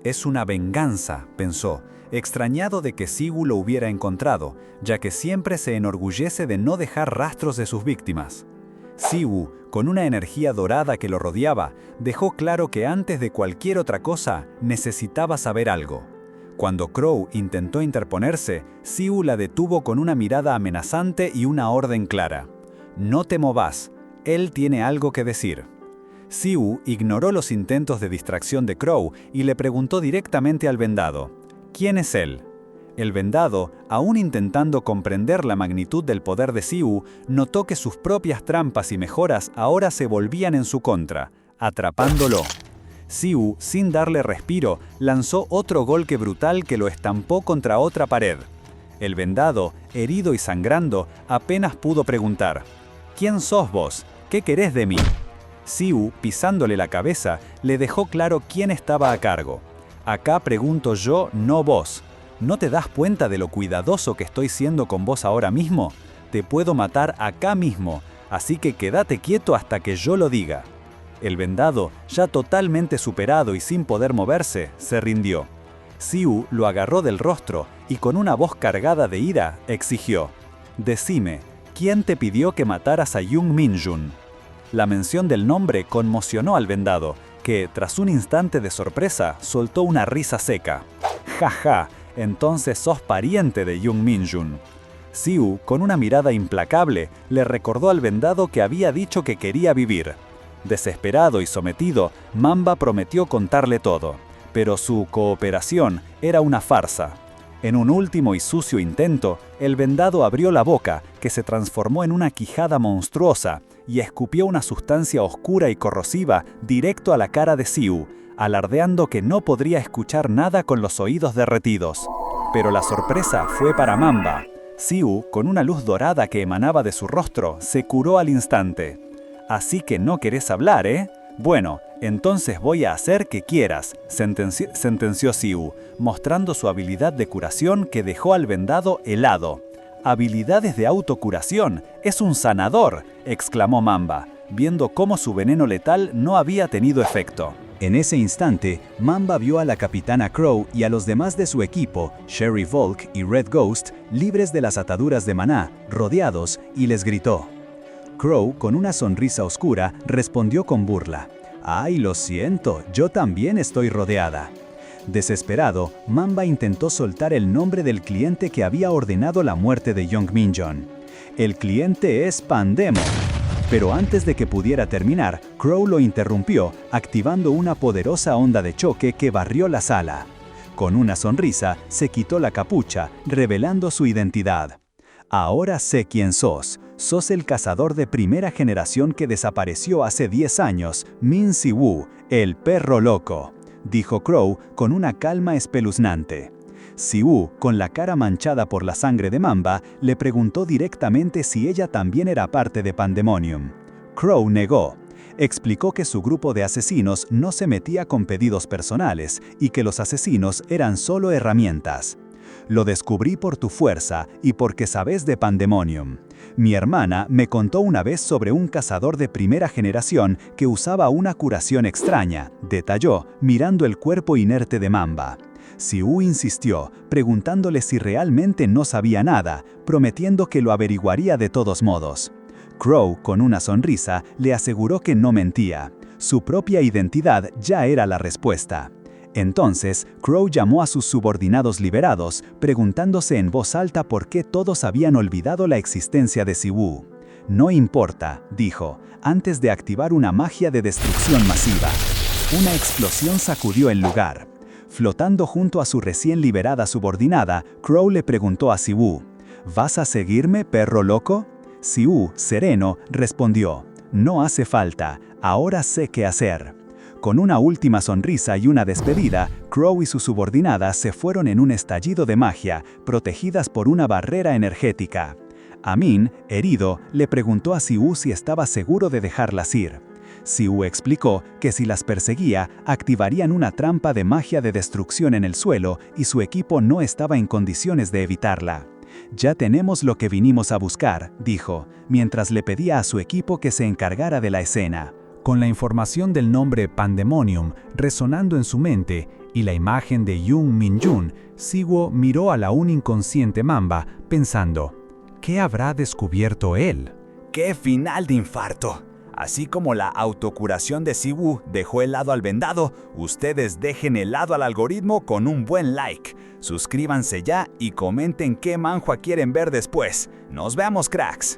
«Es una venganza», pensó, extrañado de que Zibú lo hubiera encontrado, ya que siempre se enorgullece de no dejar rastros de sus víctimas. Zibú, con una energía dorada que lo rodeaba, dejó claro que antes de cualquier otra cosa necesitaba saber algo. Cuando Crow intentó interponerse, Zibú la detuvo con una mirada amenazante y una orden clara. «No te movas, él tiene algo que decir». Zibú ignoró los intentos de distracción de Crow y le preguntó directamente al vendado: «¿Quién es él?». El vendado, aún intentando comprender la magnitud del poder de Zibú, notó que sus propias trampas y mejoras ahora se volvían en su contra, atrapándolo. Zibú, sin darle respiro, lanzó otro golpe brutal que lo estampó contra otra pared. El vendado, herido y sangrando, apenas pudo preguntar: «¿Quién sos vos? ¿Qué querés de mí?». Zibú, pisándole la cabeza, le dejó claro quién estaba a cargo. «Acá pregunto yo, no vos. ¿No te das cuenta de lo cuidadoso que estoy siendo con vos ahora mismo? Te puedo matar acá mismo, así que quédate quieto hasta que yo lo diga». El vendado, ya totalmente superado y sin poder moverse, se rindió. Zibú lo agarró del rostro y con una voz cargada de ira exigió: «Decime, ¿quién te pidió que mataras a Young Min-jun?». La mención del nombre conmocionó al vendado, que, tras un instante de sorpresa, soltó una risa seca. «Ja, ja, entonces sos pariente de Young Min-jun». Zibú, con una mirada implacable, le recordó al vendado que había dicho que quería vivir. Desesperado y sometido, Mamba prometió contarle todo, pero su cooperación era una farsa. En un último y sucio intento, el vendado abrió la boca, que se transformó en una quijada monstruosa, y escupió una sustancia oscura y corrosiva directo a la cara de Zibú, alardeando que no podría escuchar nada con los oídos derretidos. Pero la sorpresa fue para Mamba. Zibú, con una luz dorada que emanaba de su rostro, se curó al instante. «Así que no querés hablar, ¿eh? Bueno, entonces voy a hacer que quieras», sentenció Zibú, mostrando su habilidad de curación que dejó al vendado helado. «Habilidades de autocuración, es un sanador», exclamó Mamba, viendo cómo su veneno letal no había tenido efecto. En ese instante, Mamba vio a la capitana Crow y a los demás de su equipo, Sherry Volk y Red Ghost, libres de las ataduras de maná, rodeados, y les gritó. Crow, con una sonrisa oscura, respondió con burla: «Ay, lo siento, yo también estoy rodeada». Desesperado, Mamba intentó soltar el nombre del cliente que había ordenado la muerte de Young Min-jun. «El cliente es Pandemon». Pero antes de que pudiera terminar, Crow lo interrumpió, activando una poderosa onda de choque que barrió la sala. Con una sonrisa, se quitó la capucha, revelando su identidad. «Ahora sé quién sos. Sos el cazador de primera generación que desapareció hace 10 años, Min Zibú, el perro loco», dijo Crow con una calma espeluznante. Zibú, con la cara manchada por la sangre de Mamba, le preguntó directamente si ella también era parte de Pandemonium. Crow negó. Explicó que su grupo de asesinos no se metía con pedidos personales y que los asesinos eran solo herramientas. Lo descubrí por tu fuerza y porque sabes de Pandemonium. Mi hermana me contó una vez sobre un cazador de primera generación que usaba una curación extraña, detalló, mirando el cuerpo inerte de Mamba. Siú insistió, preguntándole si realmente no sabía nada, prometiendo que lo averiguaría de todos modos. Crow, con una sonrisa, le aseguró que no mentía. Su propia identidad ya era la respuesta. Entonces, Crow llamó a sus subordinados liberados, preguntándose en voz alta por qué todos habían olvidado la existencia de Siwu. No importa, dijo, antes de activar una magia de destrucción masiva. Una explosión sacudió el lugar. Flotando junto a su recién liberada subordinada, Crow le preguntó a Siwu, ¿vas a seguirme, perro loco? Siwu, sereno, respondió, no hace falta, ahora sé qué hacer. Con una última sonrisa y una despedida, Crow y su subordinada se fueron en un estallido de magia, protegidas por una barrera energética. Amin, herido, le preguntó a Siwu si estaba seguro de dejarlas ir. Siwu explicó que si las perseguía, activarían una trampa de magia de destrucción en el suelo y su equipo no estaba en condiciones de evitarla. Ya tenemos lo que vinimos a buscar, dijo, mientras le pedía a su equipo que se encargara de la escena. Con la información del nombre Pandemonium resonando en su mente y la imagen de Yoon Min-jun, Siwu miró a la aún inconsciente Mamba, pensando, ¿qué habrá descubierto él? ¡Qué final de infarto! Así como la autocuración de Siwu dejó helado al vendado, ustedes dejen helado al algoritmo con un buen like. Suscríbanse ya y comenten qué manhwa quieren ver después. ¡Nos vemos, cracks!